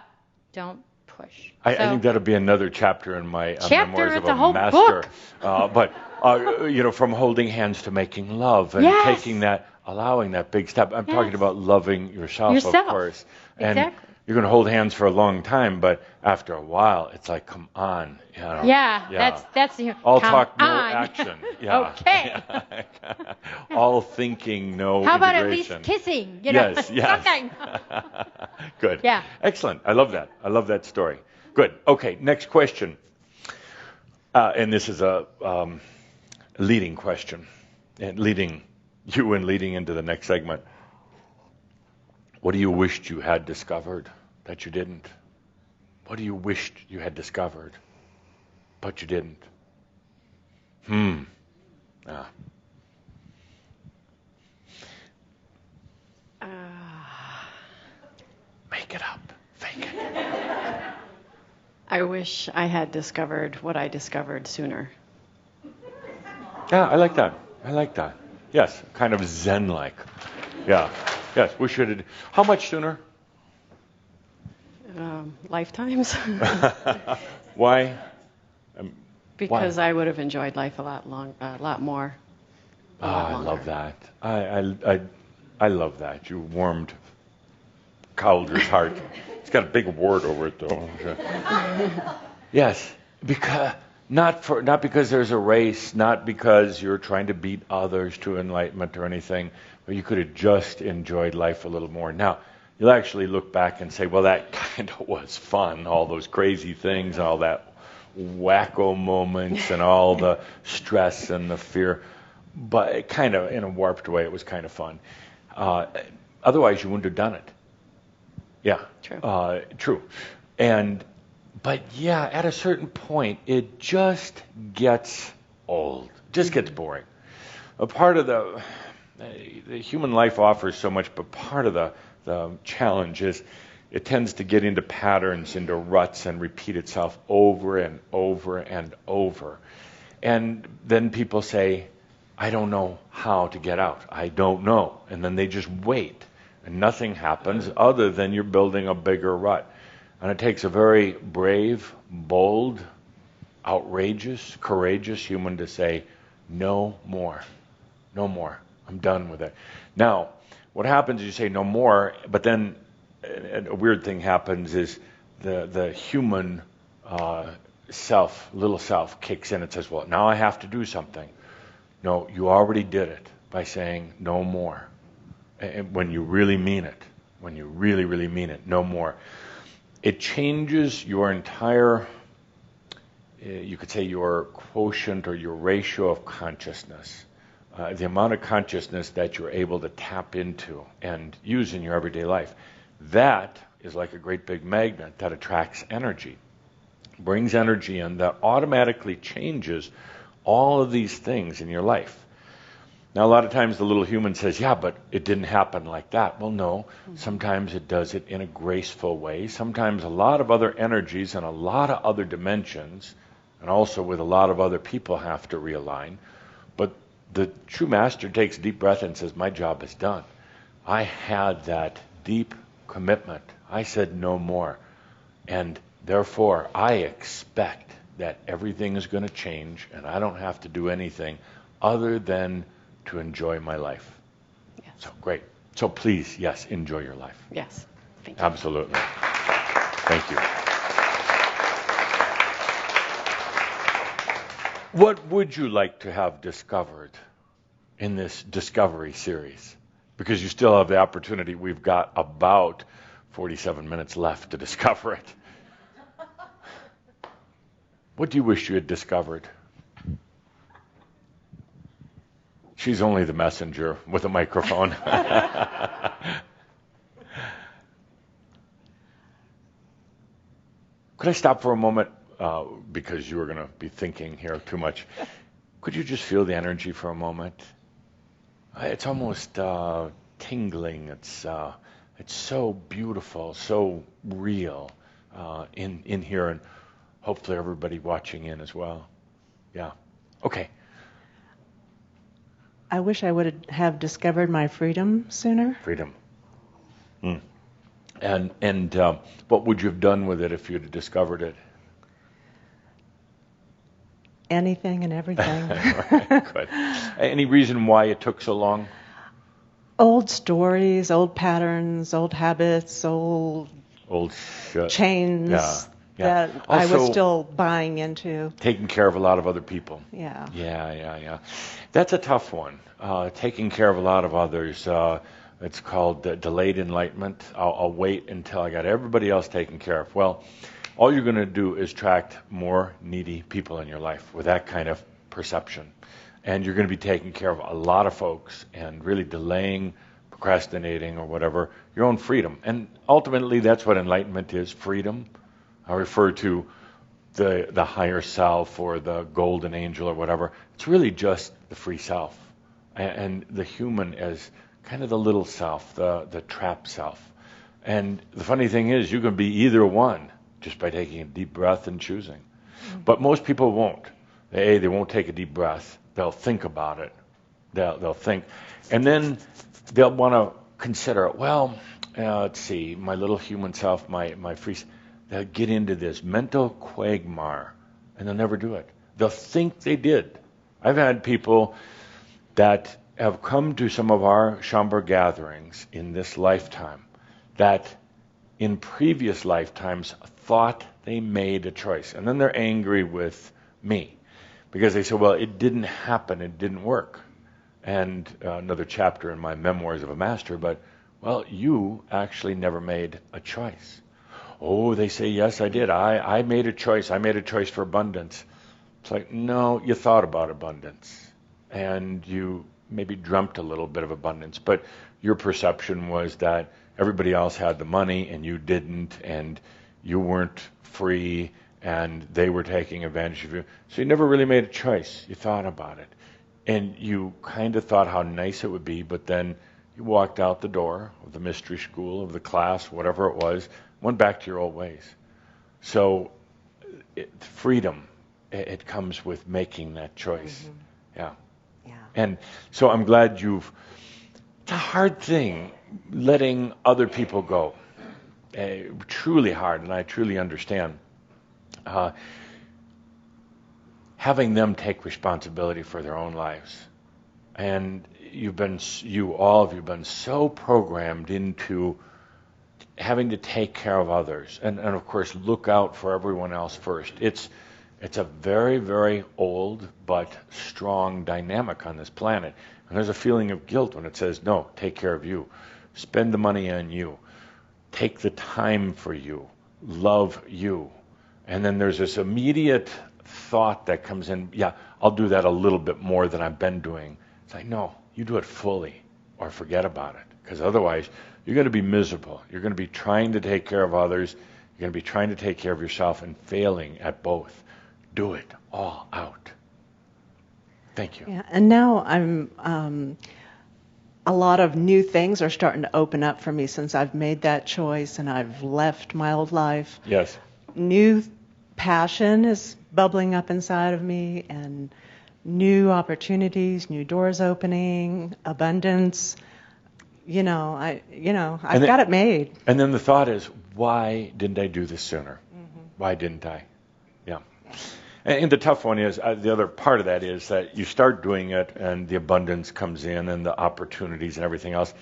don't push. I think that'll be another chapter in my Memoirs of it's a whole Master. book. From holding hands to making love and taking that, allowing that big step. I'm talking about loving yourself, of course. And exactly. you're going to hold hands for a long time, but after a while, it's like, come on. That's the all come talk, no on. action. Yeah. Okay. All thinking, no How about integration. at least kissing? Yes. Something. Good. Yeah. Excellent. I love that story. Good. Okay, next question. And this is a leading question, and leading into the next segment. What do you wished you had discovered that you didn't? What do you wished you had discovered, but you didn't? Make it up. Fake it. I wish I had discovered what I discovered sooner. Yeah, I like that. Yes, kind of Zen-like. Yeah. Yes, we should. How much sooner? Lifetimes. Why? Because I would have enjoyed life a lot more. I love that. I love that. You warmed Calder's heart. It's got a big word over it, though. Yes, because not because there's a race, not because you're trying to beat others to enlightenment or anything, but you could have just enjoyed life a little more. Now, you'll actually look back and say, well, that kind of was fun, all those crazy things, all that wacko moments and all the stress and the fear, but it kind of, in a warped way, it was kind of fun. Otherwise, you wouldn't have done it. Yeah. True. But yeah, at a certain point, it just gets old, just gets boring. A part of the human life offers so much, but part of the challenge is it tends to get into patterns, into ruts, and repeat itself over and over and over. And then people say, I don't know how to get out. I don't know. And then they just wait. And nothing happens other than you're building a bigger rut. And it takes a very brave, bold, outrageous, courageous human to say, no more. No more. I'm done with it. Now, what happens is you say no more, but then a weird thing happens is the human little self kicks in and says, well, now I have to do something. No, you already did it by saying no more. And when you really mean it, when you really, really mean it, no more. It changes your entire, you could say your quotient or your ratio of consciousness. The amount of consciousness that you're able to tap into and use in your everyday life. That is like a great big magnet that attracts energy, brings energy in that automatically changes all of these things in your life. Now, a lot of times the little human says, yeah, but it didn't happen like that. Well, no. Sometimes it does it in a graceful way. Sometimes a lot of other energies and a lot of other dimensions, and also with a lot of other people, have to realign. But the true master takes a deep breath and says, my job is done. I had that deep commitment. I said no more. And therefore, I expect that everything is going to change and I don't have to do anything other than to enjoy my life. Yes. So great. So please, yes, enjoy your life. Yes. Thank you. Absolutely. Thank you. What would you like to have discovered in this discovery series? Because you still have the opportunity. We've got about 47 minutes left to discover it. What do you wish you had discovered? She's only the messenger with a microphone. Could I stop for a moment? Because you were going to be thinking here too much. Could you just feel the energy for a moment? It's almost tingling. It's so beautiful, so real in here, and hopefully everybody watching in as well. Yeah. Okay. I wish I would have discovered my freedom sooner. Freedom. And what would you have done with it if you had discovered it? Anything and everything. Right, good. Any reason why it took so long? Old stories, old patterns, old habits, old chains that I was still buying into. Taking care of a lot of other people. Yeah. Yeah. That's a tough one. Taking care of a lot of others. It's called delayed enlightenment. I'll wait until I got everybody else taken care of. Well, all you're going to do is attract more needy people in your life with that kind of perception. And you're going to be taking care of a lot of folks and really delaying, procrastinating, or whatever, your own freedom. And ultimately, that's what enlightenment is, freedom. I refer to the higher self or the golden angel or whatever. It's really just the free self. And the human as kind of the little self, the trapped self. And the funny thing is, you can be either one just by taking a deep breath and choosing. But most people won't. They won't take a deep breath. They'll think about it. They'll think. And then they'll want to consider, well, let's see, my little human self, my free self. They'll get into this mental quagmire, and they'll never do it. They'll think they did. I've had people that have come to some of our Shambhar gatherings in this lifetime that in previous lifetimes thought they made a choice. And then they're angry with me because they say, well, it didn't happen, it didn't work. And another chapter in my Memoirs of a Master, but, well, you actually never made a choice. Oh, they say, yes, I did. I made a choice. I made a choice for abundance. It's like, no, you thought about abundance. And you maybe dreamt a little bit of abundance. But your perception was that everybody else had the money and you didn't, and you weren't free, and they were taking advantage of you. So you never really made a choice. You thought about it. And you kind of thought how nice it would be, but then you walked out the door of the mystery school, of the class, whatever it was, went back to your old ways. So freedom, it comes with making that choice. Mm-hmm. Yeah. And so I'm glad it's a hard thing, letting other people go. Truly hard, and I truly understand. Having them take responsibility for their own lives. And all of you have been so programmed into having to take care of others and of course look out for everyone else first. It's a very, very old but strong dynamic on this planet. And there's a feeling of guilt when it says, no, take care of you. Spend the money on you. Take the time for you. Love you. And then there's this immediate thought that comes in, yeah, I'll do that a little bit more than I've been doing. It's like, no, you do it fully or forget about it. Because otherwise, you're going to be miserable. You're going to be trying to take care of others. You're going to be trying to take care of yourself and failing at both. Do it all out. Thank you. Yeah, and now I'm a lot of new things are starting to open up for me since I've made that choice and I've left my old life. Yes. New passion is bubbling up inside of me, and new opportunities, new doors opening, abundance. I've got it made. And then the thought is, why didn't I do this sooner? Why didn't I? Yeah. And the tough one is, the other part of that is that you start doing it and the abundance comes in and the opportunities and everything else,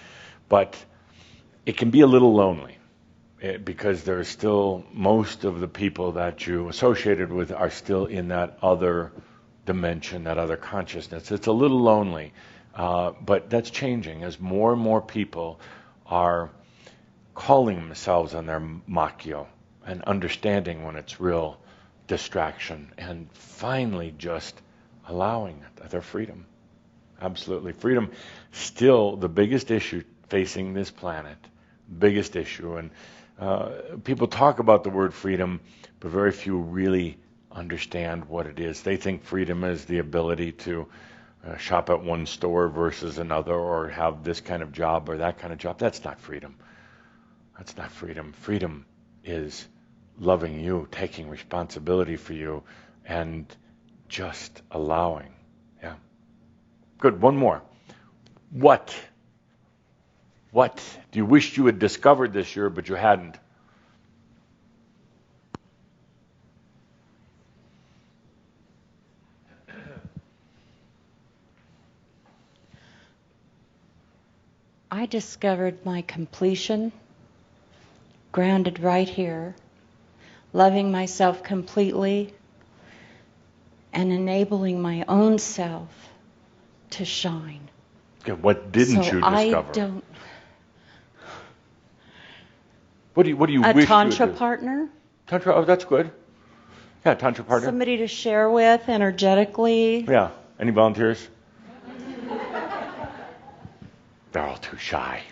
but it can be a little lonely because there's still, most of the people that you associated with are still in that other dimension, that other consciousness. It's a little lonely, but that's changing as more and more people are calling themselves on their makyo and understanding when it's real distraction and finally just allowing it, their freedom. Absolutely. Freedom, still the biggest issue facing this planet, biggest issue. And people talk about the word freedom, but very few really understand what it is. They think freedom is the ability to shop at one store versus another, or have this kind of job or that kind of job. That's not freedom. That's not freedom. Freedom is loving you, taking responsibility for you, and just allowing. Yeah. Good. One more. What do you wish you had discovered this year, but you hadn't? I discovered my completion, grounded right here, loving myself completely, and enabling my own self to shine. Okay, what didn't you discover? I don't. What do you wish you A would tantra do? partner. Tantra, oh, that's good. Yeah, tantra partner. Somebody to share with energetically. Yeah. Any volunteers? They're all too shy.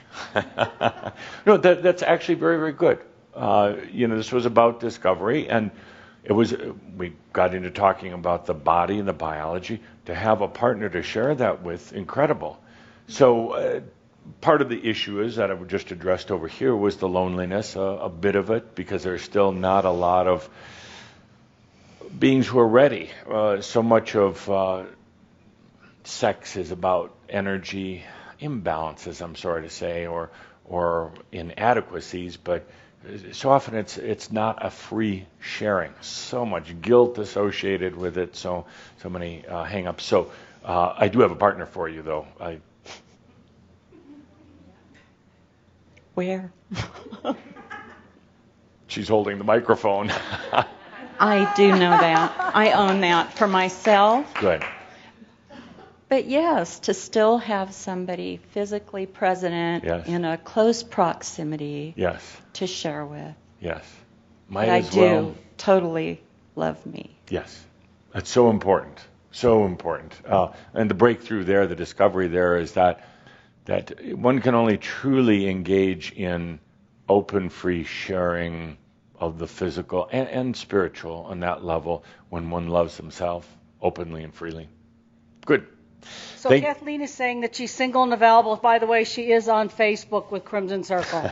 No, that's actually very, very good. This was about discovery, and we got into talking about the body and the biology. To have a partner to share that with, incredible. So part of the issue is that I just addressed over here was the loneliness, a bit of it, because there's still not a lot of beings who are ready. So much of sex is about energy imbalances, I'm sorry to say, or inadequacies, but so often it's not a free sharing. So much guilt associated with it, so many hang-ups. So I do have a partner for you, though. Where? She's holding the microphone. I do know that. I own that for myself. Good. But yes, to still have somebody physically present in a close proximity to share with. Yes. But I do totally love me. Yes. That's so important. So important. And the breakthrough there, the discovery there is that one can only truly engage in open, free sharing of the physical and spiritual on that level when one loves himself openly and freely. Good. So Kathleen is saying that she's single and available. By the way, she is on Facebook with Crimson Circle.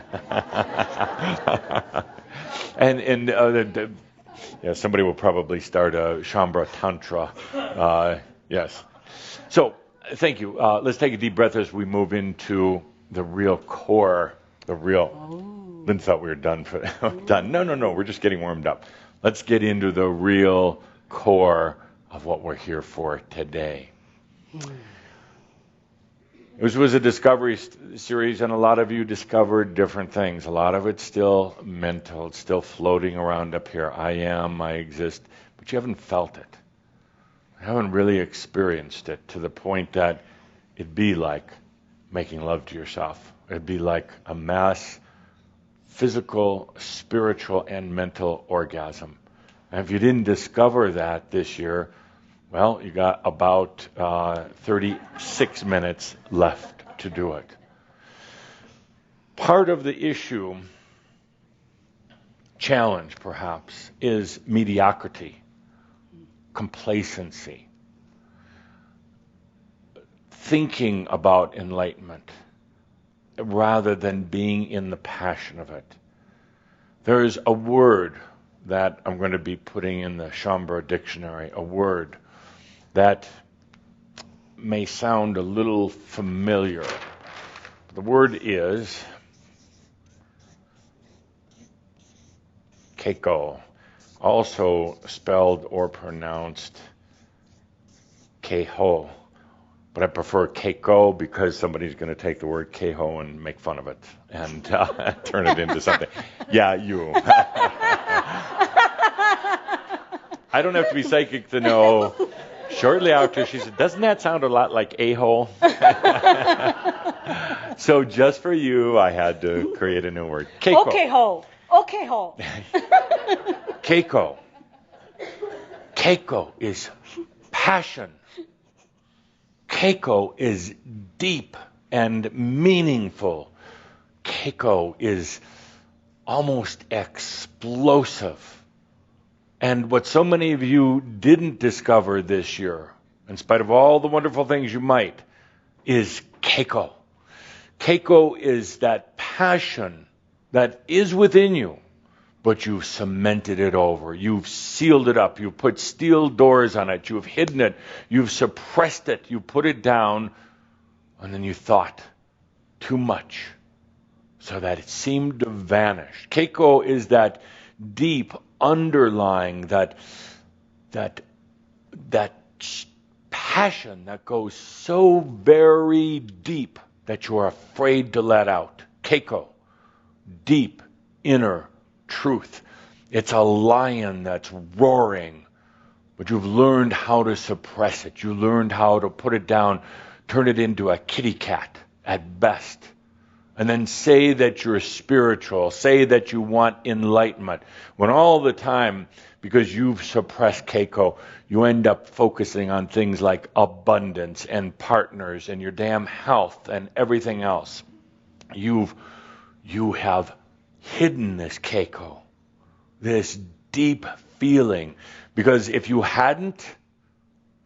and somebody will probably start a Shambhala Tantra. Yes. So thank you. Let's take a deep breath as we move into the real core, Lynn thought we were done. Done. No. We're just getting warmed up. Let's get into the real core of what we're here for today. This was a discovery series, and a lot of you discovered different things. A lot of it's still mental. It's still floating around up here. I exist. But you haven't felt it. You haven't really experienced it to the point that it'd be like making love to yourself. It'd be like a mass physical, spiritual, and mental orgasm. And if you didn't discover that this year, well, you got about 36 minutes left to do it. Part of the issue, challenge perhaps, is mediocrity, complacency. thinking about enlightenment rather than being in the passion of it. There's a word that I'm going to be putting in the Schomburg dictionary, a word that may sound a little familiar. The word is keiko, also spelled or pronounced keho. But I prefer keiko because somebody's going to take the word keho and make fun of it and turn it into something. Yeah, you. I don't have to be psychic to know. Shortly after, she said, doesn't that sound a lot like a-hole? So just for you, I had to create a new word. Keiko. Okay-ho. Okay-ho. Keiko. Keiko is passion. Keiko is deep and meaningful. Keiko is almost explosive. And what so many of you didn't discover this year, in spite of all the wonderful things you might, is keiko. Keiko is that passion that is within you, but you've cemented it over. You've sealed it up. You've put steel doors on it. You've hidden it. You've suppressed it. You put it down, and then you thought too much so that it seemed to vanish. Keiko is that deep underlying, that passion that goes so very deep that you're afraid to let out. Keiko, deep inner truth. It's a lion that's roaring, but you've learned how to suppress it. You learned how to put it down, turn it into a kitty cat at best. And then say that you're spiritual, say that you want enlightenment, when all the time, because you've suppressed keiko, you end up focusing on things like abundance and partners and your damn health and everything else. You have hidden this keiko, this deep feeling, because if you hadn't,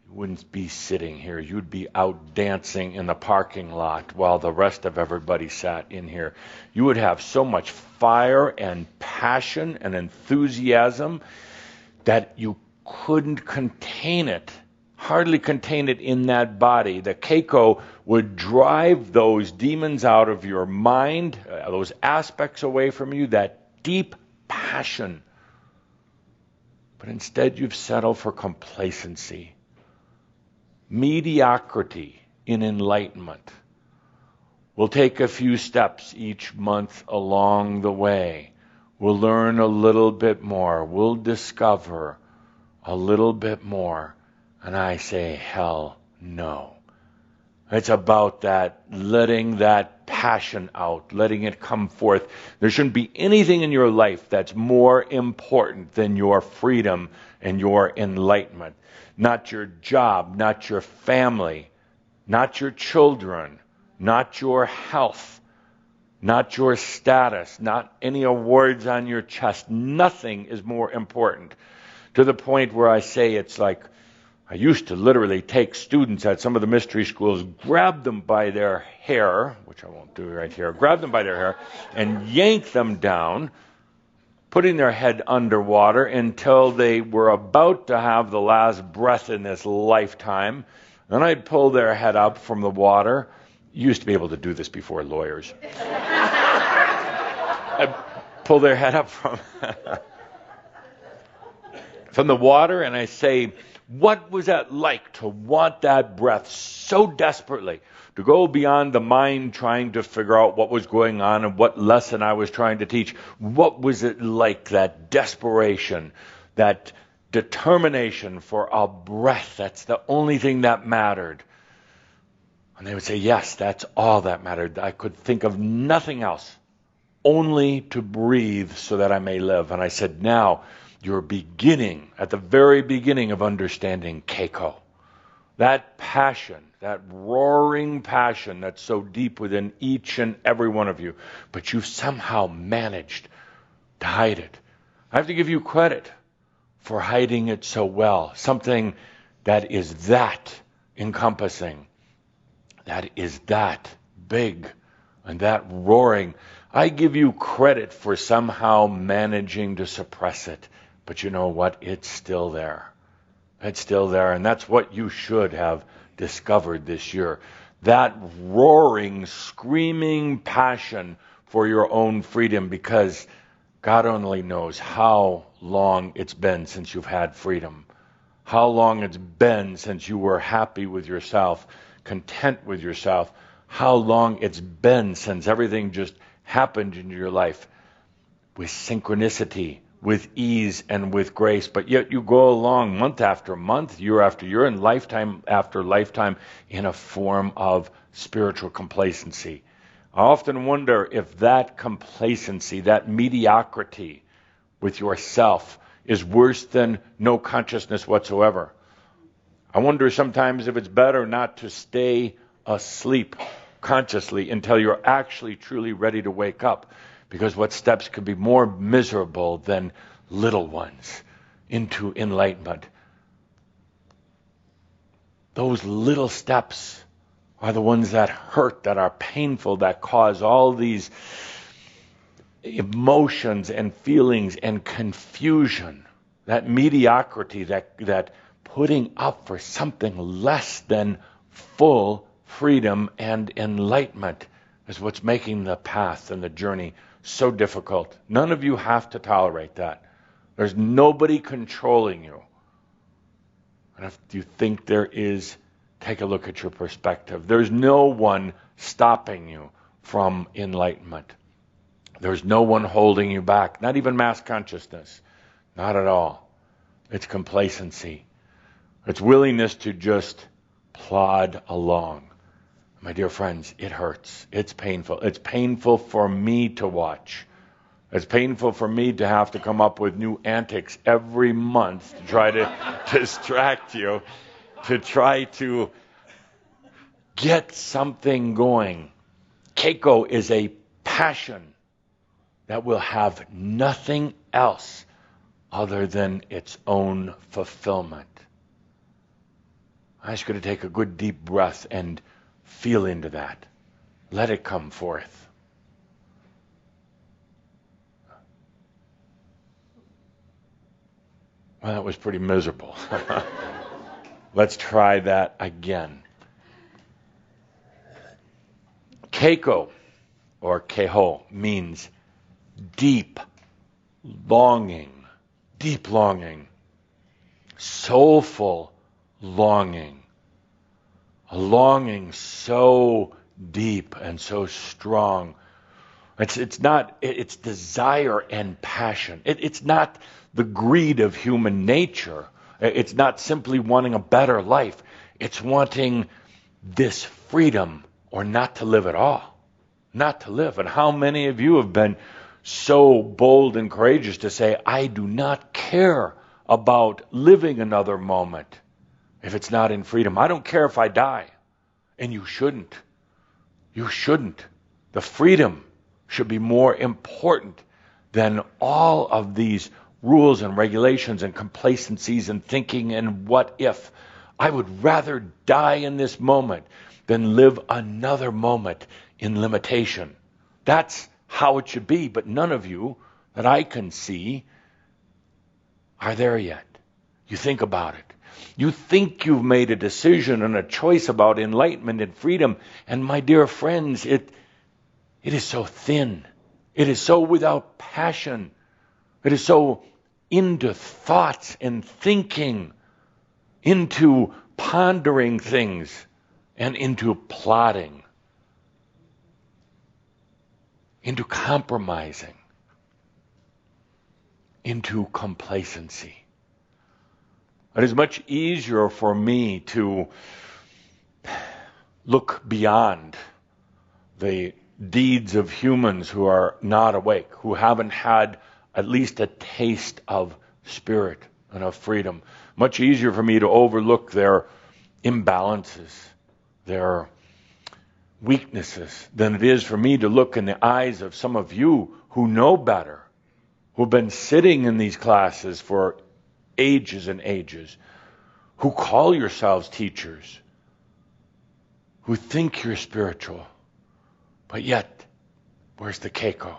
you wouldn't be sitting here. You'd be out dancing in the parking lot while the rest of everybody sat in here. You would have so much fire and passion and enthusiasm that you couldn't contain it, hardly contain it in that body. The keiko would drive those demons out of your mind, those aspects away from you, that deep passion. But instead you've settled for complacency, mediocrity in enlightenment. We'll take a few steps each month along the way. We'll learn a little bit more. We'll discover a little bit more. And I say, hell no. It's about that, letting that passion out, letting it come forth. There shouldn't be anything in your life that's more important than your freedom and your enlightenment. Not your job, not your family, not your children, not your health, not your status, not any awards on your chest. Nothing is more important. To the point where I say it's like, I used to literally take students at some of the mystery schools, grab them by their hair, which I won't do right here, grab them by their hair and yank them down, putting their head underwater until they were about to have the last breath in this lifetime. Then I'd pull their head up from the water. You used to be able to do this before lawyers. I'd pull their head up from the water, and I say, what was that like to want that breath so desperately, to go beyond the mind trying to figure out what was going on and what lesson I was trying to teach? What was it like, that desperation, that determination for a breath? That's the only thing that mattered. And they would say, yes, that's all that mattered. I could think of nothing else, only to breathe so that I may live. And I said, now, you're beginning, at the very beginning of understanding keiko. That passion, that roaring passion that's so deep within each and every one of you, but you've somehow managed to hide it. I have to give you credit for hiding it so well, something that is that encompassing. that is that big and that roaring. I give you credit for somehow managing to suppress it. But you know what? It's still there. It's still there. And that's what you should have discovered this year. That roaring, screaming passion for your own freedom, because God only knows how long it's been since you've had freedom. How long it's been since you were happy with yourself, content with yourself. How long it's been since everything just happened in your life with synchronicity, with ease and with grace. But yet you go along month after month, year after year, and lifetime after lifetime in a form of spiritual complacency. I often wonder if that complacency, that mediocrity with yourself, is worse than no consciousness whatsoever. I wonder sometimes if it's better not to stay asleep consciously until you're actually truly ready to wake up. Because what steps could be more miserable than little ones into enlightenment? Those little steps are the ones that hurt, that are painful, that cause all these emotions and feelings and confusion. That mediocrity, that putting up for something less than full freedom and enlightenment is what's making the path and the journey so difficult. None of you have to tolerate that. There's nobody controlling you. And if you think there is, take a look at your perspective. There's no one stopping you from enlightenment. There's no one holding you back. Not even mass consciousness. Not at all. It's complacency. It's willingness to just plod along. My dear friends, it hurts. It's painful. It's painful for me to watch. It's painful for me to have to come up with new antics every month to try to distract you, to try to get something going. Keiko is a passion that will have nothing else other than its own fulfillment. I ask you to take a good deep breath and feel into that. Let it come forth. Well, that was pretty miserable. Let's try that again. Keiko, or keho, means deep longing, soulful longing. A longing so deep and so strong. It's desire and passion. It's not the greed of human nature. It's not simply wanting a better life. It's wanting this freedom or not to live at all. Not to live. And how many of you have been so bold and courageous to say, I do not care about living another moment if it's not in freedom. I don't care if I die. And you shouldn't. You shouldn't. The freedom should be more important than all of these rules and regulations and complacencies and thinking and what if. I would rather die in this moment than live another moment in limitation. That's how it should be, but none of you that I can see are there yet. You think about it. You think you've made a decision and a choice about enlightenment and freedom, and my dear friends, it is so thin. It is so without passion. It is so into thoughts and thinking, into pondering things, and into plotting, into compromising, into complacency. It is much easier for me to look beyond the deeds of humans who are not awake, who haven't had at least a taste of spirit and of freedom. Much easier for me to overlook their imbalances, their weaknesses, than it is for me to look in the eyes of some of you who know better, who've been sitting in these classes for ages and ages, who call yourselves teachers, who think you're spiritual, but yet, where's the Keiko?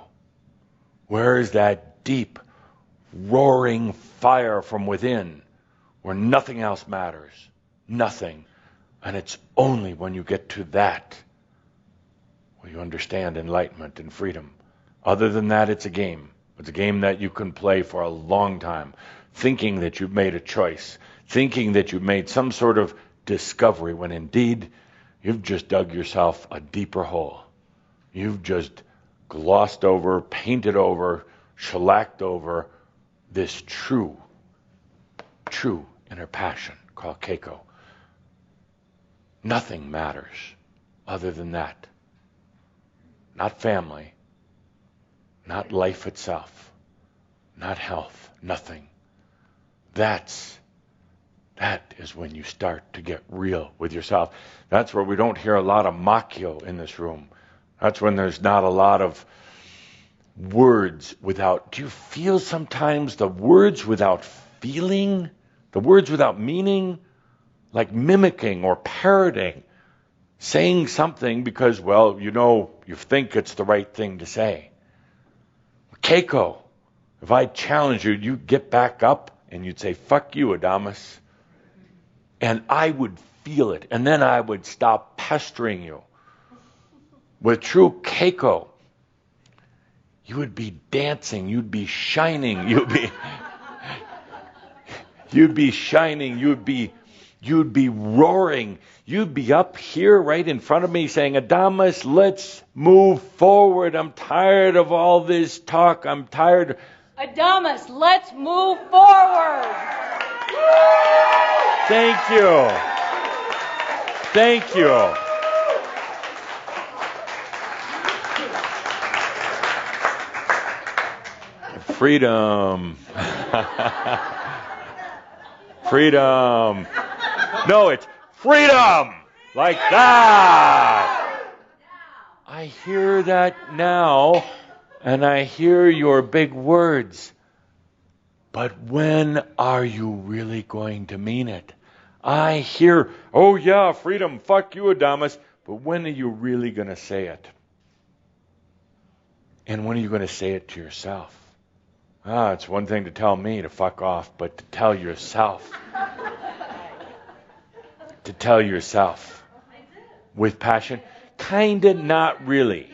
Where is that deep, roaring fire from within where nothing else matters? Nothing. And it's only when you get to that where you understand enlightenment and freedom. Other than that, it's a game. It's a game that you can play for a long time, thinking that you've made a choice, thinking that you've made some sort of discovery, when indeed you've just dug yourself a deeper hole. You've just glossed over, painted over, shellacked over this true inner passion called Keiko. Nothing matters other than that. Not family, not life itself, not health, nothing. That is when you start to get real with yourself. That's where we don't hear a lot of macchio in this room. That's when there's not a lot of words without... Do you feel sometimes the words without feeling? The words without meaning? Like mimicking or parroting. Saying something because, well, you think it's the right thing to say. Keiko, if I challenge you, you'd get back up and you'd say, fuck you, Adamus. And I would feel it. And then I would stop pestering you. With true Keiko, you would be dancing, you'd be shining, you'd be shining, you'd be roaring, you'd be up here right in front of me saying, Adamus, let's move forward. I'm tired of all this talk. I'm tired. Adamus, let's move forward. Thank you. Thank you. Freedom. Freedom. No, it's freedom. Like that. I hear that now, and I hear your big words. But when are you really going to mean it? I hear, oh yeah, freedom, fuck you, Adamus. But when are you really going to say it? And when are you going to say it to yourself? It's one thing to tell me to fuck off, but to tell yourself. To tell yourself. With passion? Kinda not really.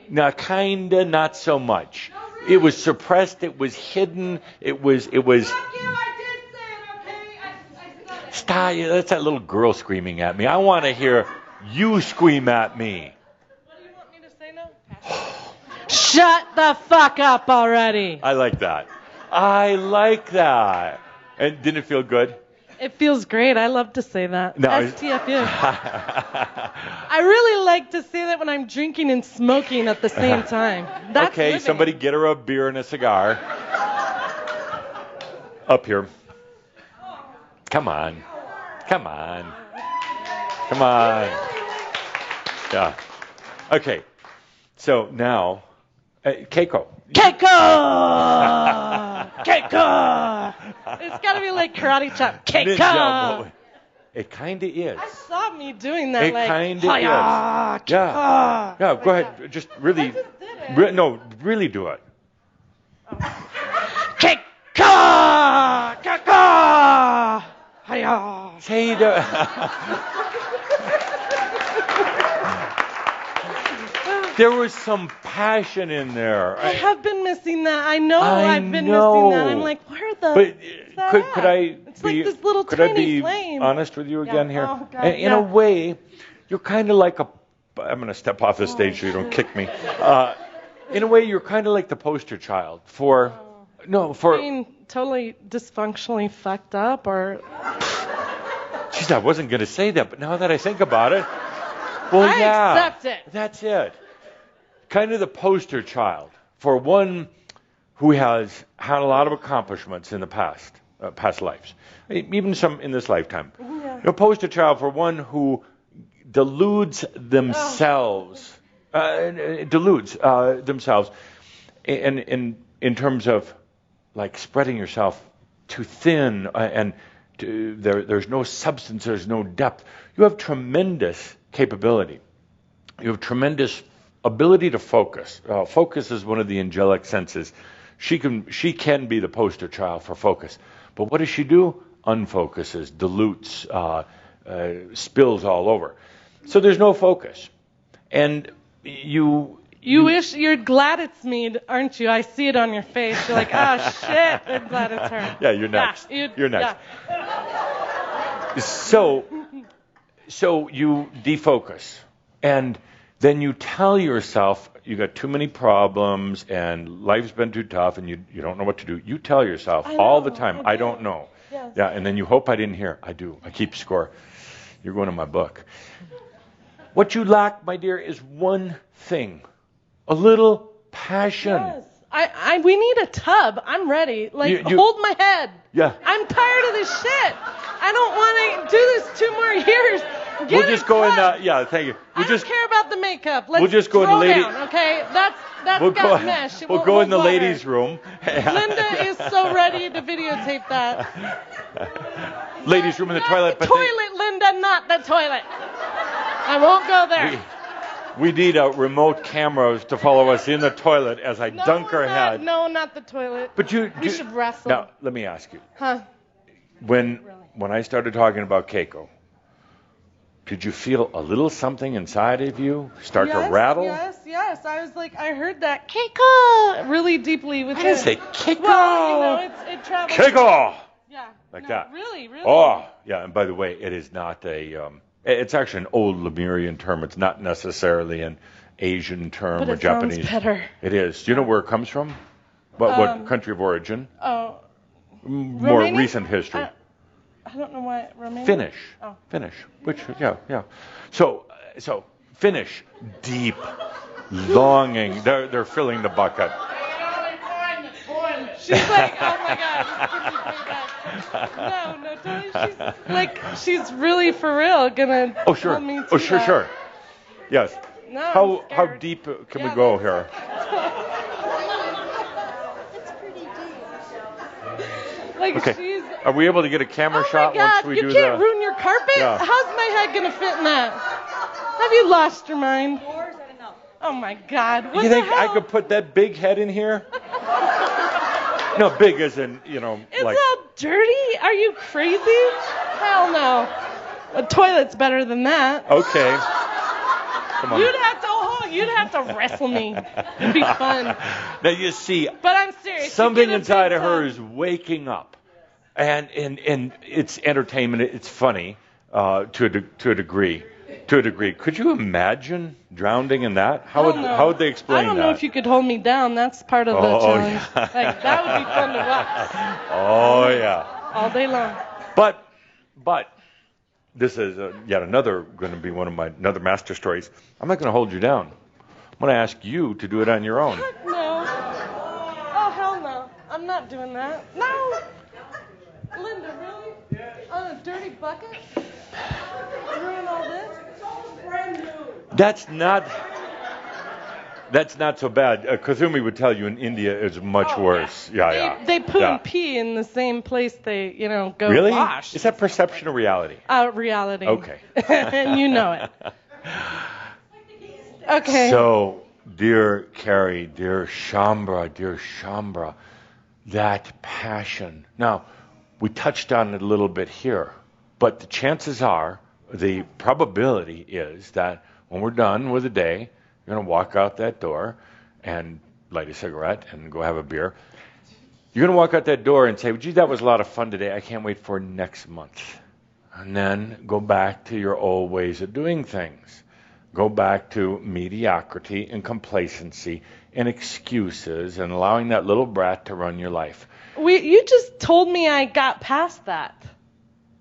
Now, kinda not so much. It was suppressed, it was hidden, it was... Fuck you, I did say it, okay? I Stop, that's that little girl screaming at me. I want to hear you scream at me. What do you want me to say now? Shut the fuck up already. I like that. I like that. And didn't it feel good? It feels great. I love to say that. No, STFU. I really like to say that when I'm drinking and smoking at the same time. That's okay, living. Somebody get her a beer and a cigar. Up here. Come on. Come on. Come on. Yeah. Okay. So now, Keiko. Keiko! Keiko! It's got to be like karate chop. Keiko! It kind of is. I saw me doing that. It kind of is. Yeah. Yeah, go ahead. Just really, really do it. Keiko! Keiko! Hiya! Say the... There was some passion in there. I have been missing that. I know I've been missing that. I'm like, where the... But could I it's be, like this little could I tiny be flame. honest with you again here? Oh, God, in a way, you're kind of like a... I'm going to step off the stage so you don't kick me. In a way, you're kind of like the poster child for... Being totally dysfunctionally fucked up or... Jeez, I wasn't going to say that, but now that I think about it... Well, I accept it. That's it. Kind of the poster child for one who has had a lot of accomplishments in the past lives, even some in this lifetime. Yeah. A poster child for one who deludes themselves, themselves, in terms of like spreading yourself too thin and there's no substance, there's no depth. You have tremendous capability. You have tremendous ability to focus. Focus is one of the angelic senses. She can be the poster child for focus. But what does she do? Unfocuses, dilutes, spills all over. So there's no focus. And you wish you're glad it's me, aren't you? I see it on your face. You're like, oh shit, I'm glad it's her. Yeah, you're next. Yeah, you're next. Yeah. So you defocus. And then you tell yourself you got too many problems and life's been too tough and you don't know what to do. You tell yourself all the time, I don't know. Yes. Yeah, and then you hope I didn't hear. I do. I keep score. You're going to my book. What you lack, my dear, is one thing. A little passion. Yes. We need a tub. I'm ready. Hold my head. Yeah. I'm tired of this shit. I don't want to do this 2 more years. We'll just go in the, yeah, thank you. I don't care about the makeup. Let's we'll just go in the lady. Down, okay? That's got mesh. We'll go in the ladies' room. Linda is so ready to videotape that. Ladies' room in the toilet. The toilet, Linda, not the toilet. I won't go there. We need a remote camera to follow us in the toilet as I dunk her head. No, not the toilet. But we should wrestle. Now, let me ask you. Huh? When I started talking about Keiko, did you feel a little something inside of you start to rattle? Yes. I was like, I heard that Keiko really deeply with I didn't say Keiko. Well, it travels. Keiko. Yeah. Like that. Really. Oh, yeah. And by the way, it is not a. It's actually an old Lemurian term. It's not necessarily an Asian term or Japanese. But it sounds better. It is. Do you know where it comes from? What country of origin? Oh. More Romania? Recent history. I don't know why Romania. Finnish. Oh. Finnish. Which, yeah. So Finnish, deep longing. They're filling the bucket. She's like, oh my God. No, totally. She's really for real gonna tell me to sure. Yes. No, how deep can we go here? It's pretty deep. Okay. Are we able to get a camera shot once we do that? You can't ruin your carpet? Yeah. How's my head gonna fit in that? Have you lost your mind? Oh my God. What you the think hell? I could put that big head in here? No, big as in, It's all dirty? Are you crazy? Hell no. A toilet's better than that. Okay. Come on. You'd have to wrestle me. It'd be fun. Now you see, but I'm serious. Something inside of her is waking up, and it's entertainment. It's funny to a degree. Could you imagine drowning in that? How would they explain that? I don't know if you could hold me down. That's part of the challenge. Yeah. That would be fun to watch. Oh yeah. All day long. But this is yet another going to be one of my another master stories. I'm not going to hold you down. I'm going to ask you to do it on your own. Heck no. Oh hell no. I'm not doing that. No. Linda, really? On a dirty bucket? Ruin all this? That's not so bad. Kazumi would tell you in India it's much worse. Yeah. They poo and pee in the same place they, go really? wash. Is that perception or reality? Reality. Okay. And you know it. Okay. So, dear Carrie, dear Shambra, that passion. Now, we touched on it a little bit here, but the chances are, the probability is that when we're done with the day, you're going to walk out that door and light a cigarette and go have a beer. You're going to walk out that door and say, gee, that was a lot of fun today. I can't wait for next month. And then go back to your old ways of doing things. Go back to mediocrity and complacency and excuses and allowing that little brat to run your life. You just told me I got past that.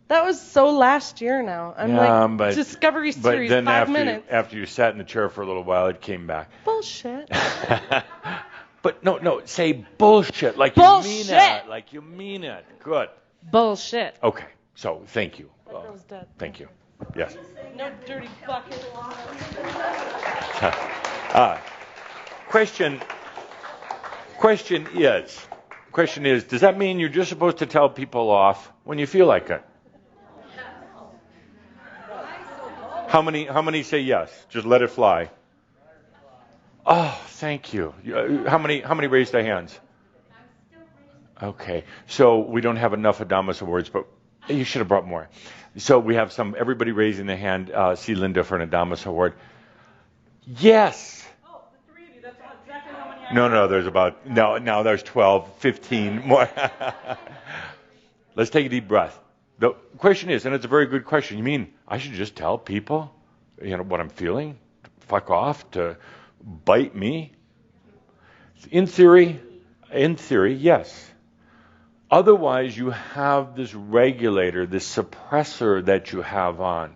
That was so last year now. I'm like, Discovery Series, but then 5 minutes. after you sat in the chair for a little while, it came back. Bullshit. But no, say bullshit like bullshit. You mean it. Like you mean it. Good. Bullshit. Okay, so thank you. That girl's dead. Thank you. Yes. No dirty bucket. Question is, does that mean you're just supposed to tell people off when you feel like it? How many say yes? Just let it fly. Oh, thank you. How many raised their hands? Okay, so we don't have enough Adamus awards, but you should have brought more. So we have everybody raising their hand. See Linda for an Adamus award. Yes. Oh, the three of you. That's exactly how many. No, there's 12, 15 more. Let's take a deep breath. The question is, and it's a very good question, you mean I should just tell people, what I'm feeling? Fuck off, to bite me? In theory, yes. Otherwise, you have this regulator, this suppressor that you have on.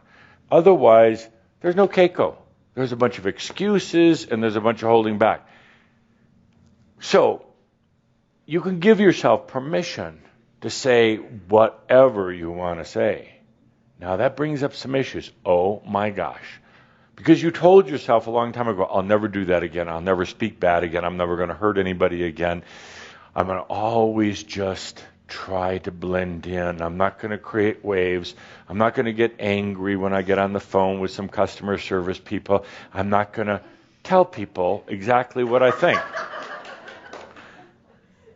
Otherwise, there's no Keiko. There's a bunch of excuses and there's a bunch of holding back. So, you can give yourself permission to say whatever you want to say. Now, that brings up some issues. Oh my gosh. Because you told yourself a long time ago, I'll never do that again. I'll never speak bad again. I'm never going to hurt anybody again. I'm going to always just try to blend in. I'm not going to create waves. I'm not going to get angry when I get on the phone with some customer service people. I'm not going to tell people exactly what I think.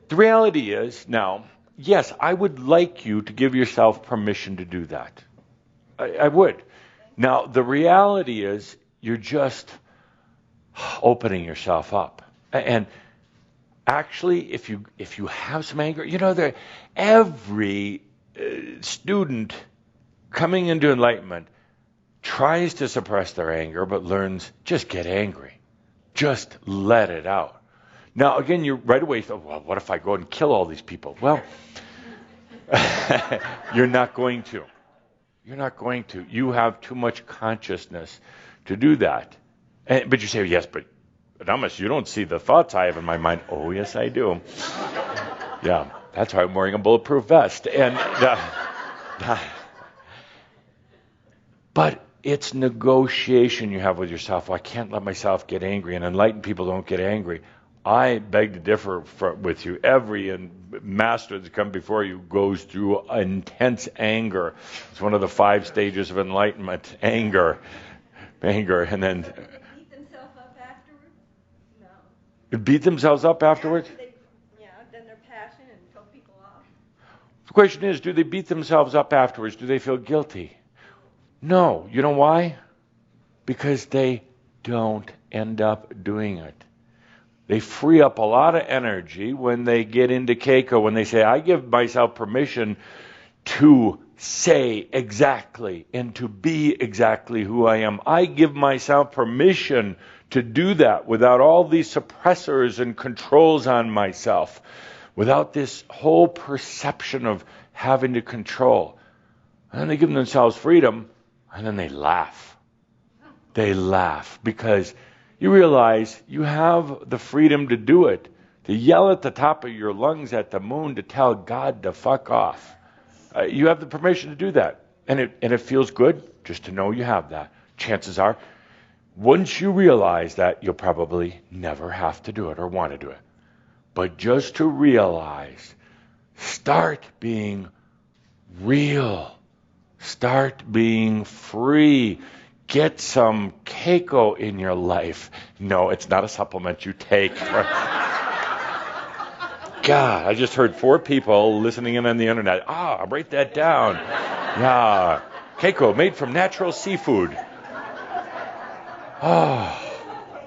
The reality is, now, yes, I would like you to give yourself permission to do that. I would. Now, the reality is you're just opening yourself up. And actually, if you have some anger, every student coming into enlightenment tries to suppress their anger, but learns just get angry. Just let it out. Now, again, you right away thought, well, what if I go and kill all these people? Well, you're not going to. You're not going to. You have too much consciousness to do that. But you say, yes, but Adamus, you don't see the thoughts I have in my mind. Oh, yes, I do. Yeah, that's why I'm wearing a bulletproof vest. But it's negotiation you have with yourself. Well, I can't let myself get angry, and enlightened people don't get angry. I beg to differ with you. Every master that's come before you goes through intense anger. It's one of the 5 stages of enlightenment. Anger, and then... Beat themselves up afterwards? Beat No. themselves up afterwards? Then they're passionate and told people off. The question is, do they beat themselves up afterwards? Do they feel guilty? No. You know why? Because they don't end up doing it. They free up a lot of energy when they get into Keiko, when they say, I give myself permission to say exactly and to be exactly who I am. I give myself permission to do that without all these suppressors and controls on myself, without this whole perception of having to control. And then they give themselves freedom, and then they laugh. They laugh because you realize you have the freedom to do it, to yell at the top of your lungs at the moon, to tell God to fuck off. You have the permission to do that. And it feels good just to know you have that. Chances are, once you realize that, you'll probably never have to do it or want to do it. But just to realize, start being real. Start being free. Get some Keiko in your life. No, it's not a supplement you take. God, I just heard 4 people listening in on the internet. Write that down. Yeah, Keiko made from natural seafood.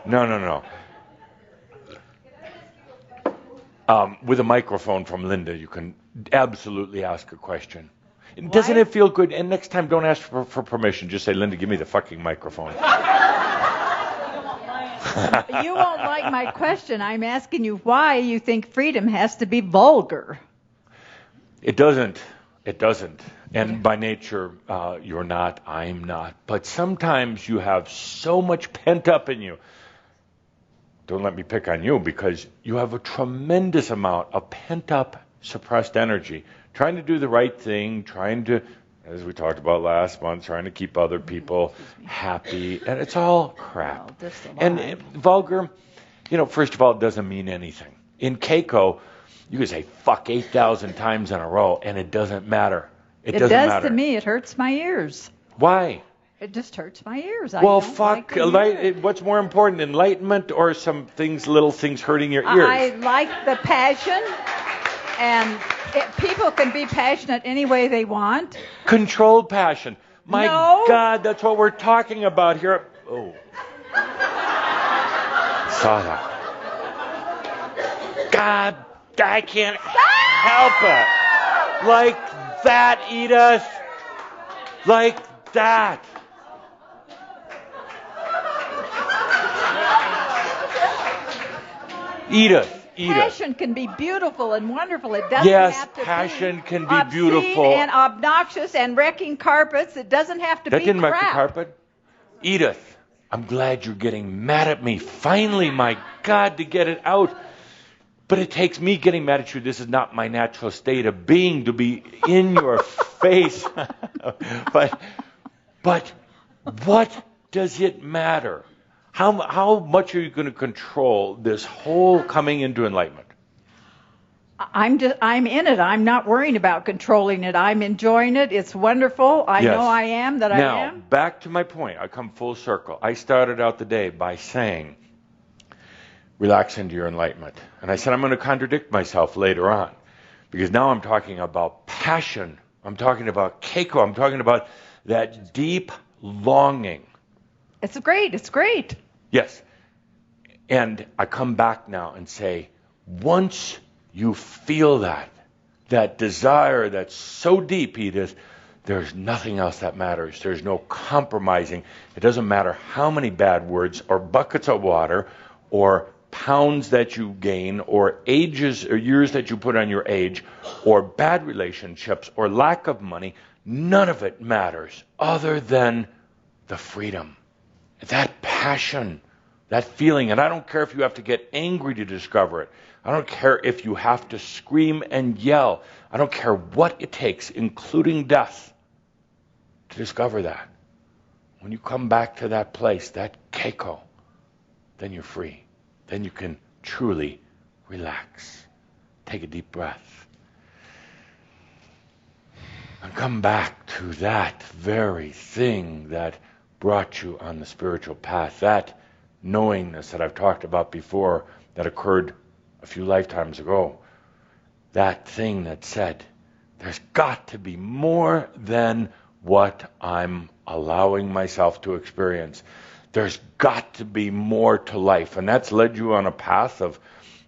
No. With a microphone from Linda, you can absolutely ask a question. Doesn't it feel good? And next time, don't ask for permission. Just say, Linda, give me the fucking microphone. You won't like my question. I'm asking you why you think freedom has to be vulgar. It doesn't. And by nature, you're not, I'm not. But sometimes you have so much pent up in you. Don't let me pick on you, because you have a tremendous amount of pent up, suppressed energy. Trying to do the right thing, trying to, as we talked about last month, trying to keep other people happy. And it's all crap. And vulgar, first of all, it doesn't mean anything. In Keiko, you can say fuck 8,000 times in a row, and it doesn't matter. It doesn't matter. To me. It hurts my ears. Why? It just hurts my ears. Well, fuck. What's more important, enlightenment or some things, little things hurting your ears? I like the passion, and people can be passionate any way they want. Controlled passion. My God, that's what we're talking about here. Oh. Saw that. God, I can't help it. Like that, Edith. Like that. Edith. Passion can be beautiful and wonderful. It doesn't have to passion be can be beautiful and obnoxious and wrecking carpets. It doesn't have to be That didn't crap. wreck the carpet. Edith, I'm glad you're getting mad at me. Finally, my God, to get it out. But it takes me getting mad at you. This is not my natural state of being, to be in your face. But what does it matter? How much are you going to control this whole coming into enlightenment? I'm in it. I'm not worrying about controlling it. I'm enjoying it. It's wonderful. I know I am that I am. Now, back to my point. I come full circle. I started out the day by saying, relax into your enlightenment. And I said I'm going to contradict myself later on. Because now I'm talking about passion. I'm talking about keiko. I'm talking about that deep longing. It's great. It's great. Yes. And I come back now and say, once you feel that desire that's so deep, Edith, there's nothing else that matters. There's no compromising. It doesn't matter how many bad words or buckets of water or pounds that you gain or ages or years that you put on your age or bad relationships or lack of money. None of it matters other than the freedom. That passion, that feeling, and I don't care if you have to get angry to discover it. I don't care if you have to scream and yell. I don't care what it takes, including death, to discover that. When you come back to that place, that keiko, then you're free. Then you can truly relax. Take a deep breath. And come back to that very thing that brought you on the spiritual path, that knowingness that I've talked about before that occurred a few lifetimes ago, that thing that said, there's got to be more than what I'm allowing myself to experience. There's got to be more to life, and that's led you on a path of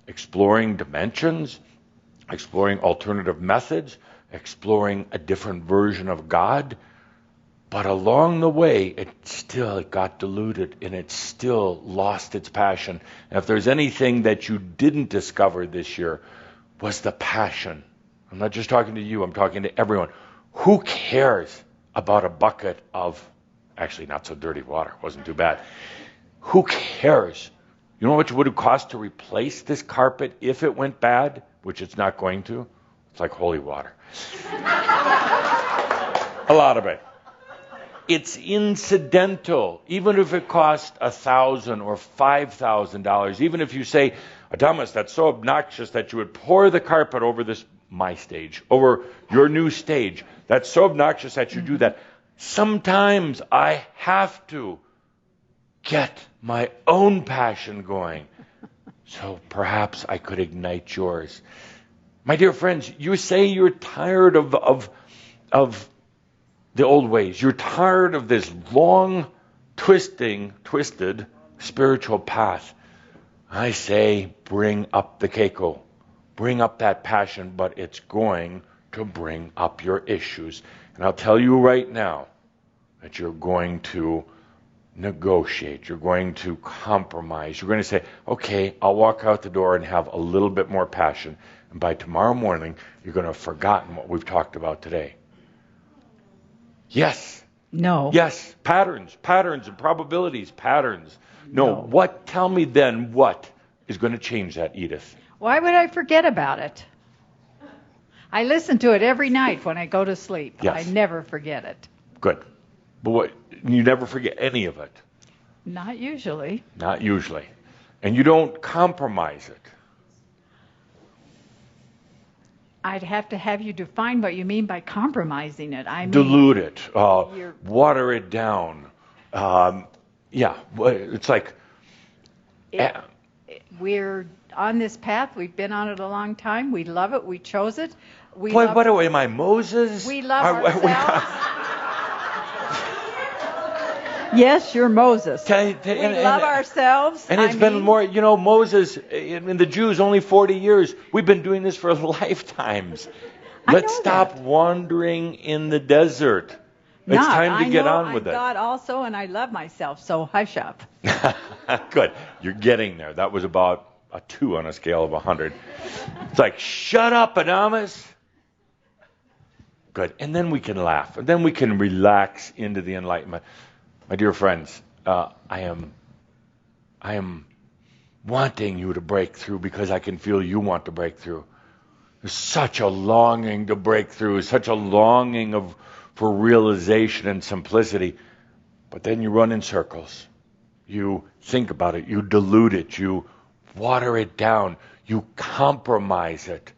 exploring dimensions, exploring alternative methods, exploring a different version of God. But along the way, it got diluted and it still lost its passion. And if there's anything that you didn't discover this year, was the passion. I'm not just talking to you, I'm talking to everyone. Who cares about a bucket of, actually not so dirty water, wasn't too bad. Who cares? You know how much it would have cost to replace this carpet if it went bad, which it's not going to? It's like holy water. A lot of it. It's incidental, even if it costs $1,000 or $5,000. Even if you say, Adamus, that's so obnoxious that you would pour the carpet over my stage, over your new stage. That's so obnoxious that you do that. Sometimes I have to get my own passion going. So perhaps I could ignite yours. My dear friends, you say you're tired of the old ways. You're tired of this long, twisted spiritual path. I say, bring up the keiko. Bring up that passion, but it's going to bring up your issues. And I'll tell you right now that you're going to negotiate. You're going to compromise. You're going to say, okay, I'll walk out the door and have a little bit more passion. And by tomorrow morning, you're going to have forgotten what we've talked about today. Yes. No. Yes. Patterns and probabilities, patterns. No. What? Tell me then what is going to change that, Edith? Why would I forget about it? I listen to it every night when I go to sleep. Yes. I never forget it. Good. But what? You never forget any of it? Not usually. Not usually. And you don't compromise it. I'd have to have you define what you mean by compromising it. I mean, dilute it, water it down. It's like... we're on this path. We've been on it a long time. We love it. We chose it. What am I, Moses? We love ourselves. Yes, you're Moses. We love ourselves. And it's been more, Moses and the Jews, only 40 years. We've been doing this for lifetimes. Let's stop wandering in the desert. It's time to get on with it. I'm God also, and I love myself, so hush up. Good. You're getting there. That was about a 2 on a scale of 100. It's like, shut up, Adamus. Good. And then we can laugh. And then we can relax into the enlightenment. My dear friends, I am wanting you to break through because I can feel you want to break through. There's such a longing to break through, such a longing for realization and simplicity. But then you run in circles. You think about it. You dilute it. You water it down. You compromise it.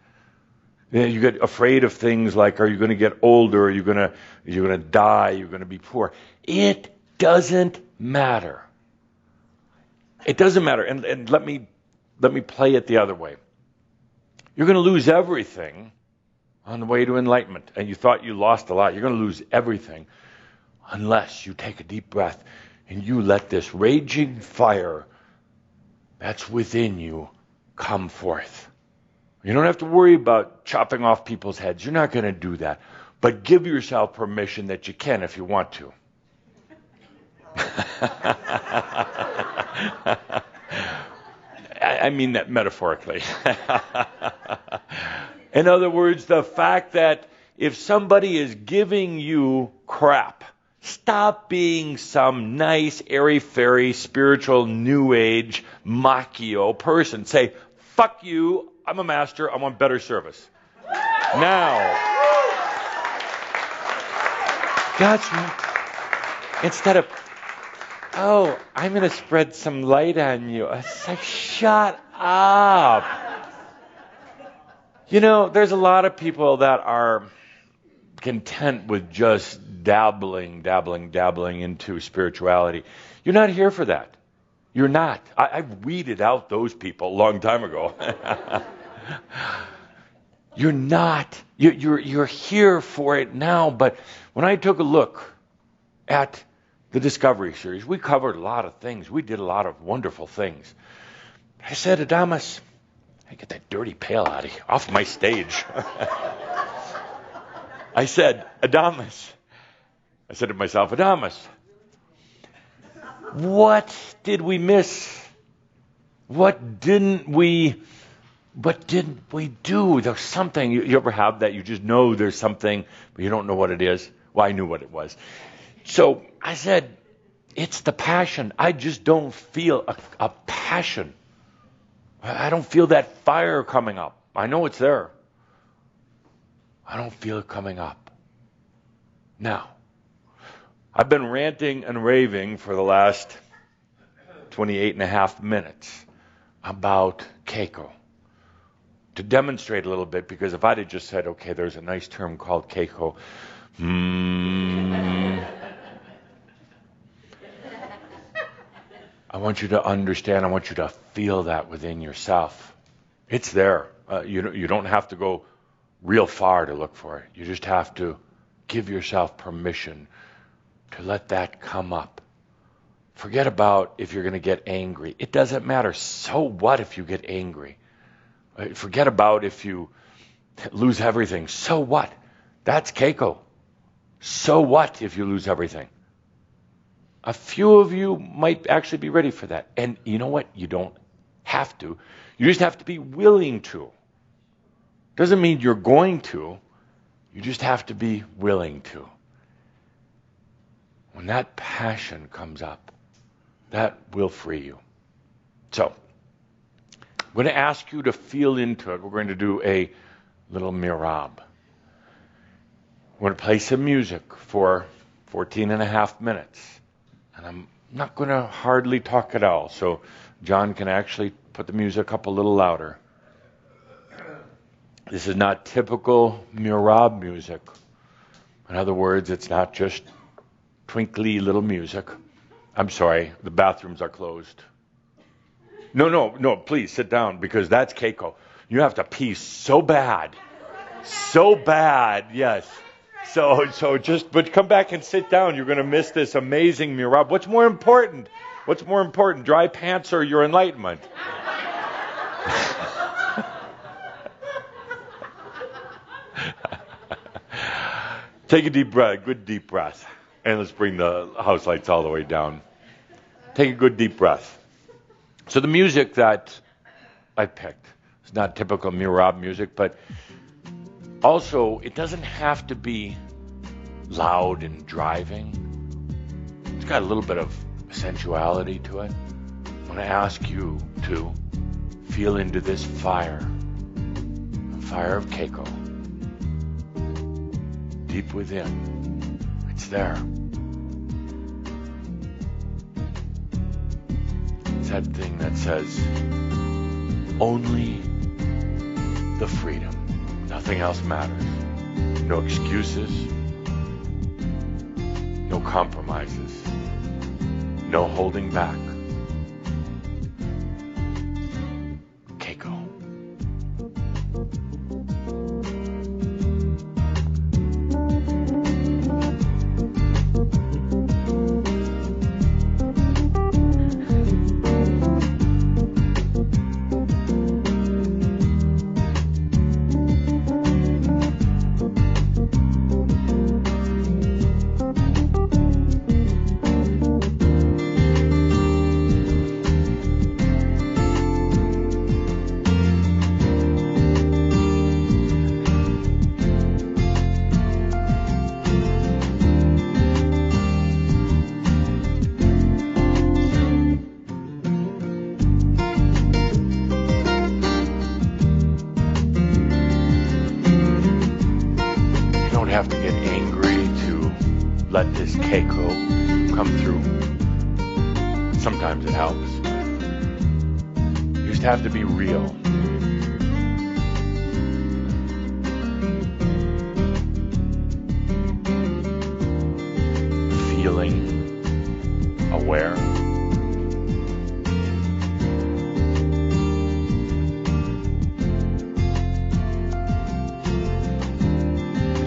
You get afraid of things like, are you going to get older? Are you going to die? You're going to be poor. It doesn't matter. It doesn't matter. And let me play it the other way. You're going to lose everything on the way to enlightenment. And you thought you lost a lot. You're going to lose everything unless you take a deep breath and you let this raging fire that's within you come forth. You don't have to worry about chopping off people's heads. You're not going to do that. But give yourself permission that you can if you want to. I mean that metaphorically. In other words, the fact that if somebody is giving you crap, stop being some nice, airy-fairy, spiritual, new age, macchio person. Say, fuck you, I'm a master, I want better service. Now, that's instead of, oh, I'm going to spread some light on you. It's like, shut up. There's a lot of people that are content with just dabbling into spirituality. You're not here for that. You're not. I've weeded out those people a long time ago. You're not. You're here for it now. But when I took a look at the Discovery series, we covered a lot of things. We did a lot of wonderful things. I said, Adamus, get that dirty pail off my stage. I said, Adamus. I said to myself, Adamus, what did we miss? What didn't we do? There's something. You ever have that? You just know there's something, but you don't know what it is. Well, I knew what it was. So I said, it's the passion. I just don't feel a passion. I don't feel that fire coming up. I know it's there. I don't feel it coming up. Now, I've been ranting and raving for the last 28 and a half minutes about Keiko. To demonstrate a little bit, because if I'd have just said, okay, there's a nice term called Keiko, I want you to understand, I want you to feel that within yourself. It's there. You don't have to go real far to look for it. You just have to give yourself permission to let that come up. Forget about if you're going to get angry. It doesn't matter. So what if you get angry? Forget about if you lose everything. So what? That's Keiko. So what if you lose everything? A few of you might actually be ready for that. And you know what? You don't have to. You just have to be willing to. Doesn't mean you're going to. You just have to be willing to. When that passion comes up, that will free you. So, I'm going to ask you to feel into it. We're going to do a little mirab. We're going to play some music for 14 and a half minutes. And I'm not going to hardly talk at all, so John can actually put the music up a little louder. This is not typical Mirab music. In other words, it's not just twinkly little music. I'm sorry, the bathrooms are closed. No, please sit down, because that's Keiko. You have to pee so bad. So bad, yes. But come back and sit down. You're going to miss this amazing Mirab. What's more important? Dry pants or your enlightenment? Take a deep breath, good deep breath. And let's bring the house lights all the way down. Take a good deep breath. So the music that I picked is not typical Mirab music, but also it doesn't have to be loud and driving. It's got a little bit of sensuality to it. I want to ask you to feel into this fire, the fire of Keiko. Deep within, it's there. It's that thing that says, only the freedom. Nothing else matters. No excuses. No compromises. No holding back. Keiko. Have to get angry to let this Keiko come through. Sometimes it helps. You just have to be real. Feeling aware.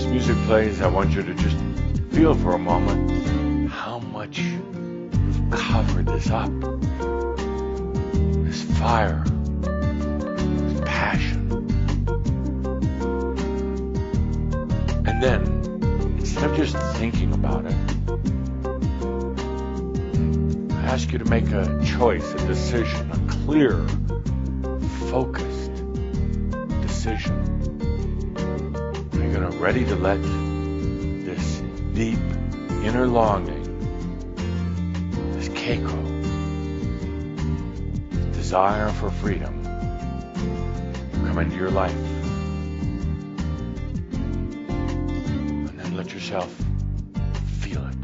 Music plays, I want you to just feel for a moment how much you've covered this up. This fire, this passion. And then, instead of just thinking about it, I ask you to make a choice, a decision, a clear, focused decision. Ready to let this deep inner longing, this Keiko, this desire for freedom, come into your life. And then let yourself feel it.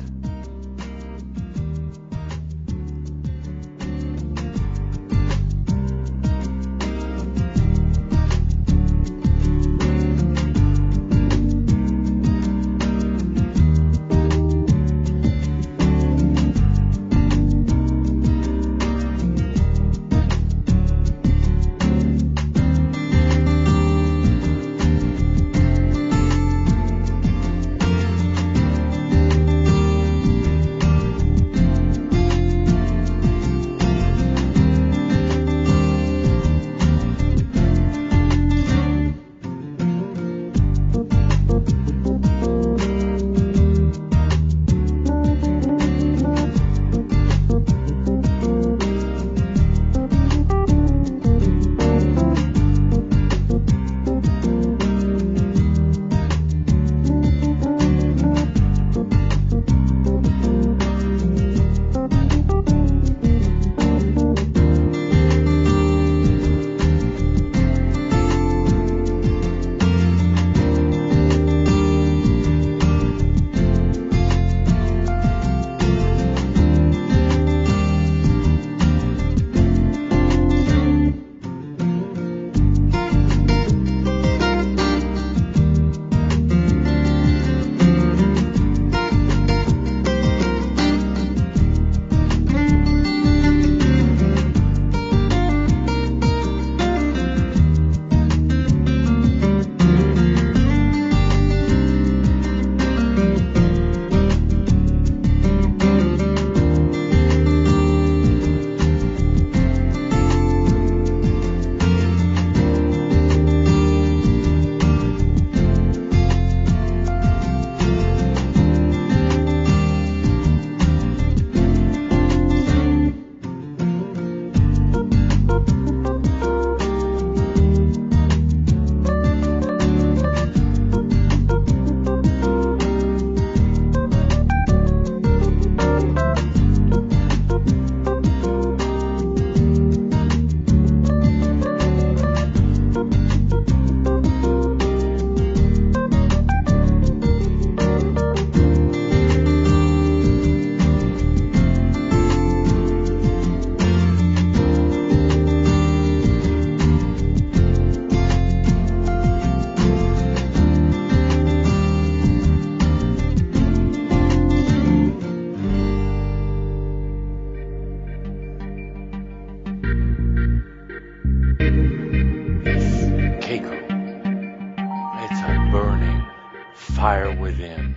fire within,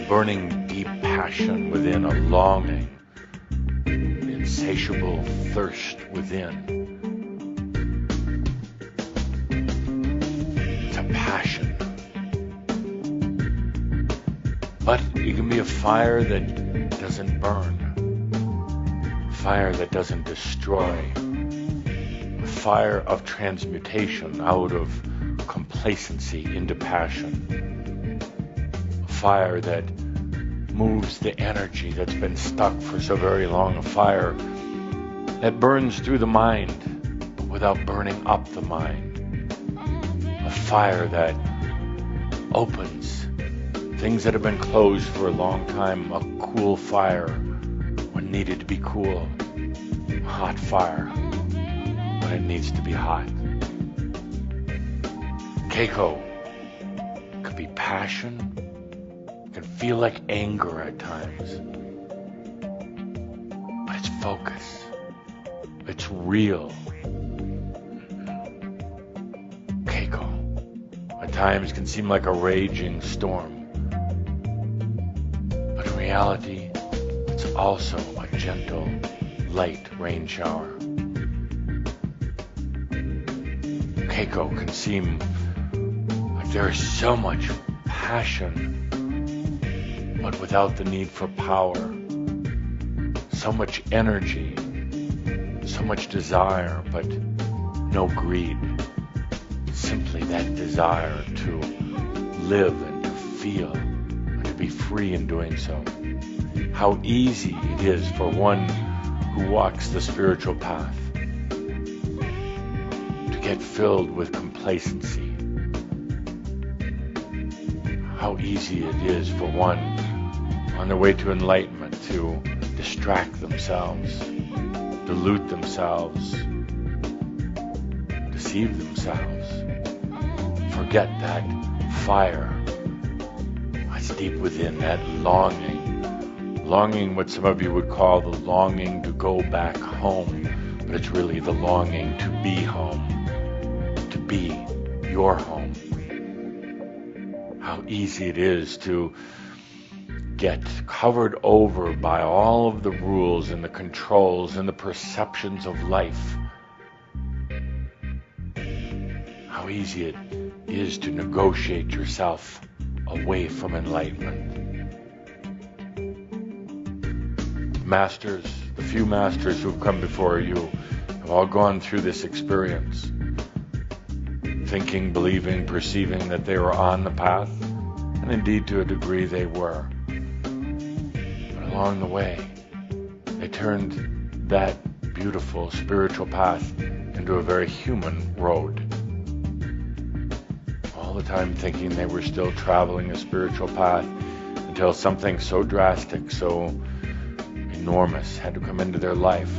burning deep passion within, a longing, insatiable thirst within. It's a passion. But it can be a fire that doesn't burn, a fire that doesn't destroy, a fire of transmutation out of complacency into passion, a fire that moves the energy that's been stuck for so very long, a fire that burns through the mind but without burning up the mind, a fire that opens things that have been closed for a long time, a cool fire when needed to be cool, a hot fire when it needs to be hot. Keiko could be passion, can feel like anger at times, but it's focus, it's real. Keiko at times can seem like a raging storm. In reality, it's also a gentle, light rain shower. Keiko can seem like there is so much passion, but without the need for power. So much energy, so much desire, but no greed. Simply that desire to live and to feel, to be free in doing so. How easy it is for one who walks the spiritual path to get filled with complacency. How easy it is for one on their way to enlightenment to distract themselves, delude themselves, deceive themselves, forget that fire deep within, that longing what some of you would call the longing to go back home, but it's really the longing to be home, to be your home. How easy it is to get covered over by all of the rules and the controls and the perceptions of life. How easy it is to negotiate yourself away from enlightenment. Masters, the few masters who've come before you have all gone through this experience, thinking, believing, perceiving that they were on the path, and indeed to a degree they were. But along the way, they turned that beautiful spiritual path into a very human road. All the time thinking they were still traveling a spiritual path until something so drastic, so enormous had to come into their life.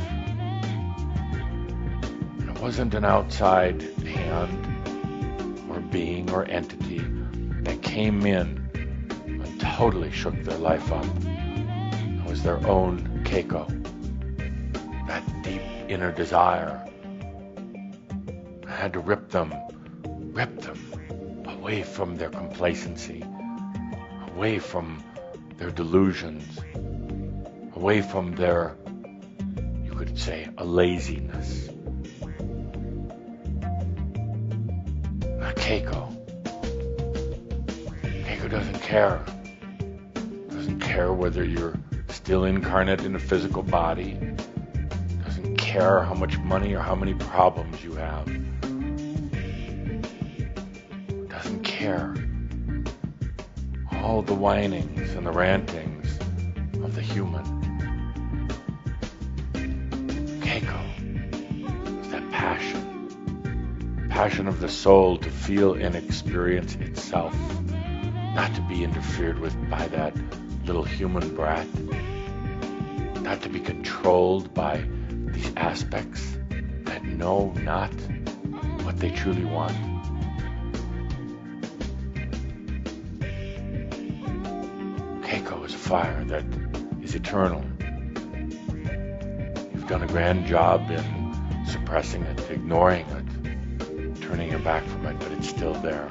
And it wasn't an outside hand or being or entity that came in and totally shook their life up. It was their own Keiko, that deep inner desire. I had to rip them away from their complacency, away from their delusions, away from their, you could say, a laziness. A Keiko doesn't care. Doesn't care whether you're still incarnate in a physical body. Doesn't care how much money or how many problems you have. Care. All the whinings and the rantings of the human. Keiko is that passion of the soul to feel and experience itself, not to be interfered with by that little human brat, not to be controlled by these aspects that know not what they truly want. Keiko is a fire that is eternal. You've done a grand job in suppressing it, ignoring it, turning your back from it, but it's still there.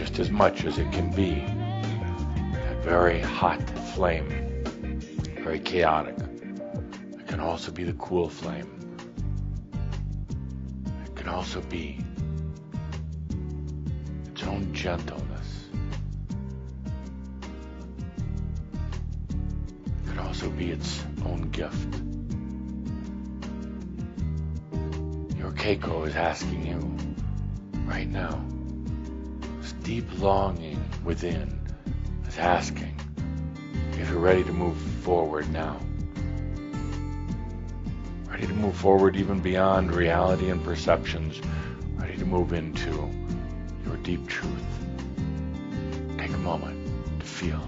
just as much as it can be that very hot flame, very chaotic. It can also be the cool flame. It can also be its own gentleness. It can also be its own gift. Your Keiko is asking you right now. This deep longing within is asking if you're ready to move forward now. Ready to move forward even beyond reality and perceptions. Ready to move into your deep truth. Take a moment to feel.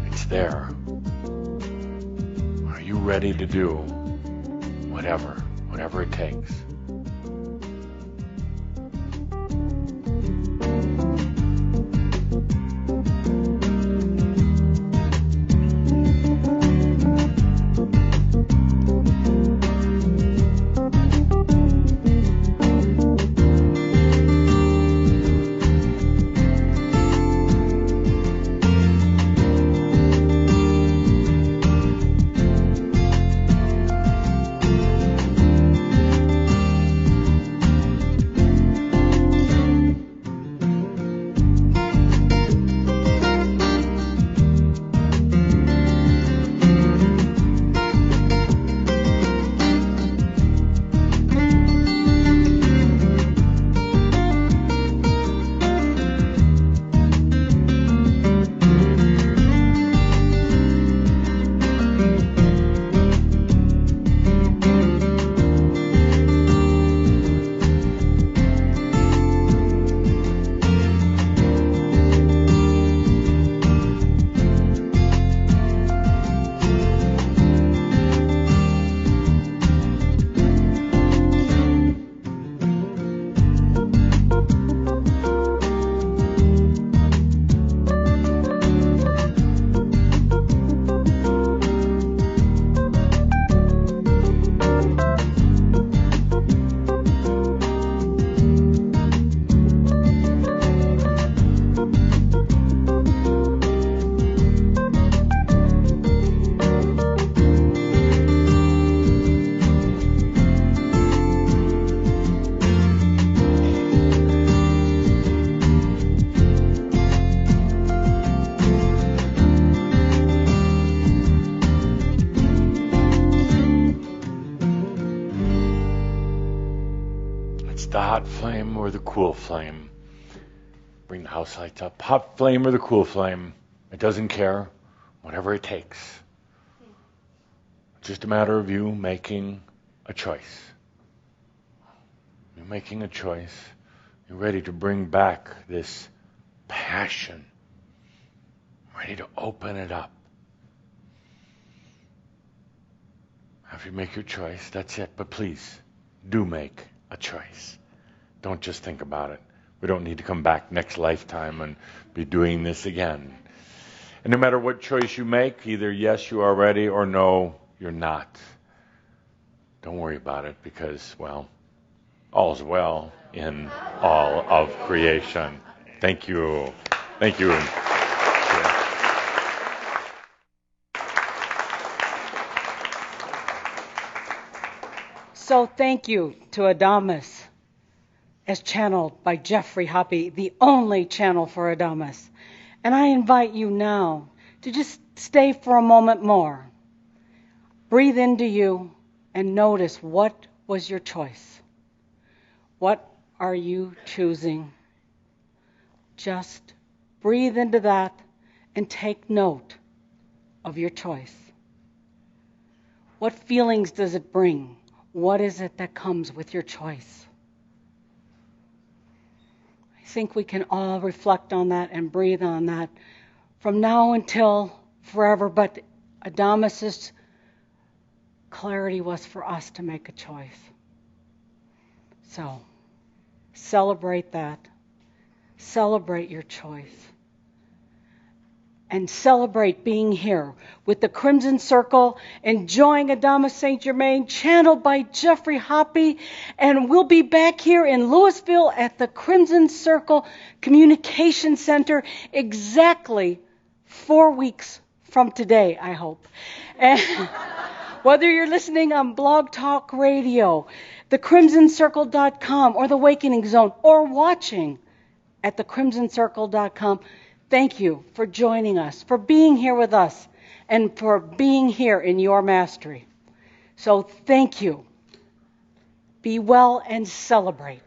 It's there. Are you ready to do whatever it takes? The hot flame or the cool flame? Bring the house lights up. Hot flame or the cool flame? It doesn't care. Whatever it takes. It's just a matter of you making a choice. You're making a choice. You're ready to bring back this passion. Ready to open it up. After you make your choice, that's it. But please, do make a choice. Don't just think about it. We don't need to come back next lifetime and be doing this again. And no matter what choice you make, either yes, you are ready, or no, you're not. Don't worry about it because, well, all's well in all of creation. Thank you. Thank you. So thank you to Adamus, as channeled by Jeffrey Hoppe, the only channel for Adamus. And I invite you now to just stay for a moment more. Breathe into you and notice what was your choice. What are you choosing? Just breathe into that and take note of your choice. What feelings does it bring? What is it that comes with your choice? I think we can all reflect on that and breathe on that from now until forever. But Adamus's clarity was for us to make a choice. So celebrate that. Celebrate your choice. and celebrate being here with the Crimson Circle, enjoying Adama St. Germain, channeled by Jeffrey Hoppe. And we'll be back here in Louisville at the Crimson Circle Communication Center exactly 4 weeks from today, I hope. And whether you're listening on Blog Talk Radio, thecrimsoncircle.com, or the Awakening Zone, or watching at thecrimsoncircle.com, thank you for joining us, for being here with us, and for being here in your mastery. So thank you. Be well and celebrate.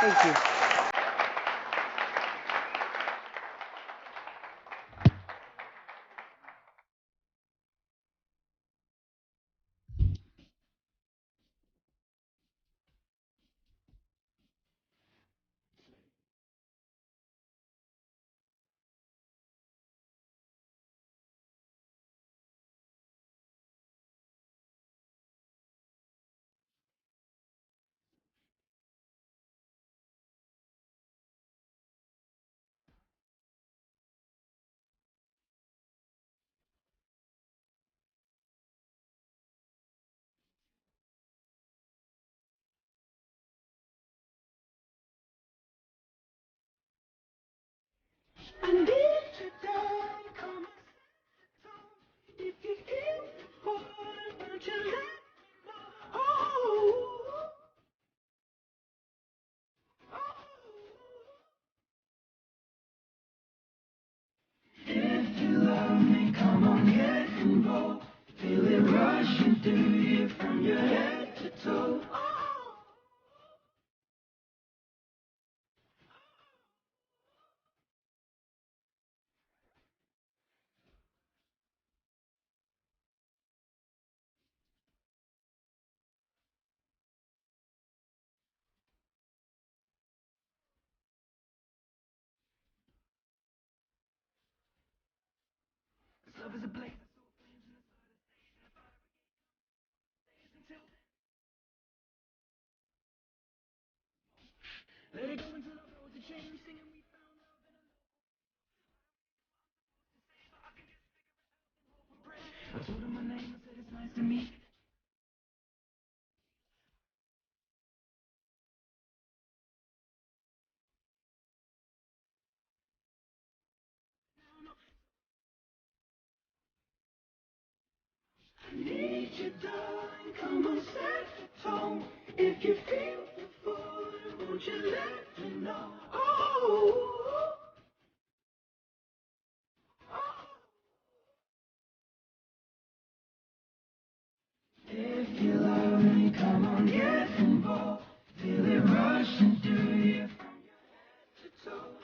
Thank you. I need you, darling, come if you feel the boy, won't you let me know? Oh, if you love me, come on, get involved. Feel it rushing through you from your head to toe. Love is a blaze. Let it go until I know the change. Singing we found love in a I told her my name, I said it's nice to meet you. I need you, darling, come on, set the tone. If you feel the boy, won't you let me know? Oh, if you love me, come on, get involved. Feel it rushing through you from your head to toe.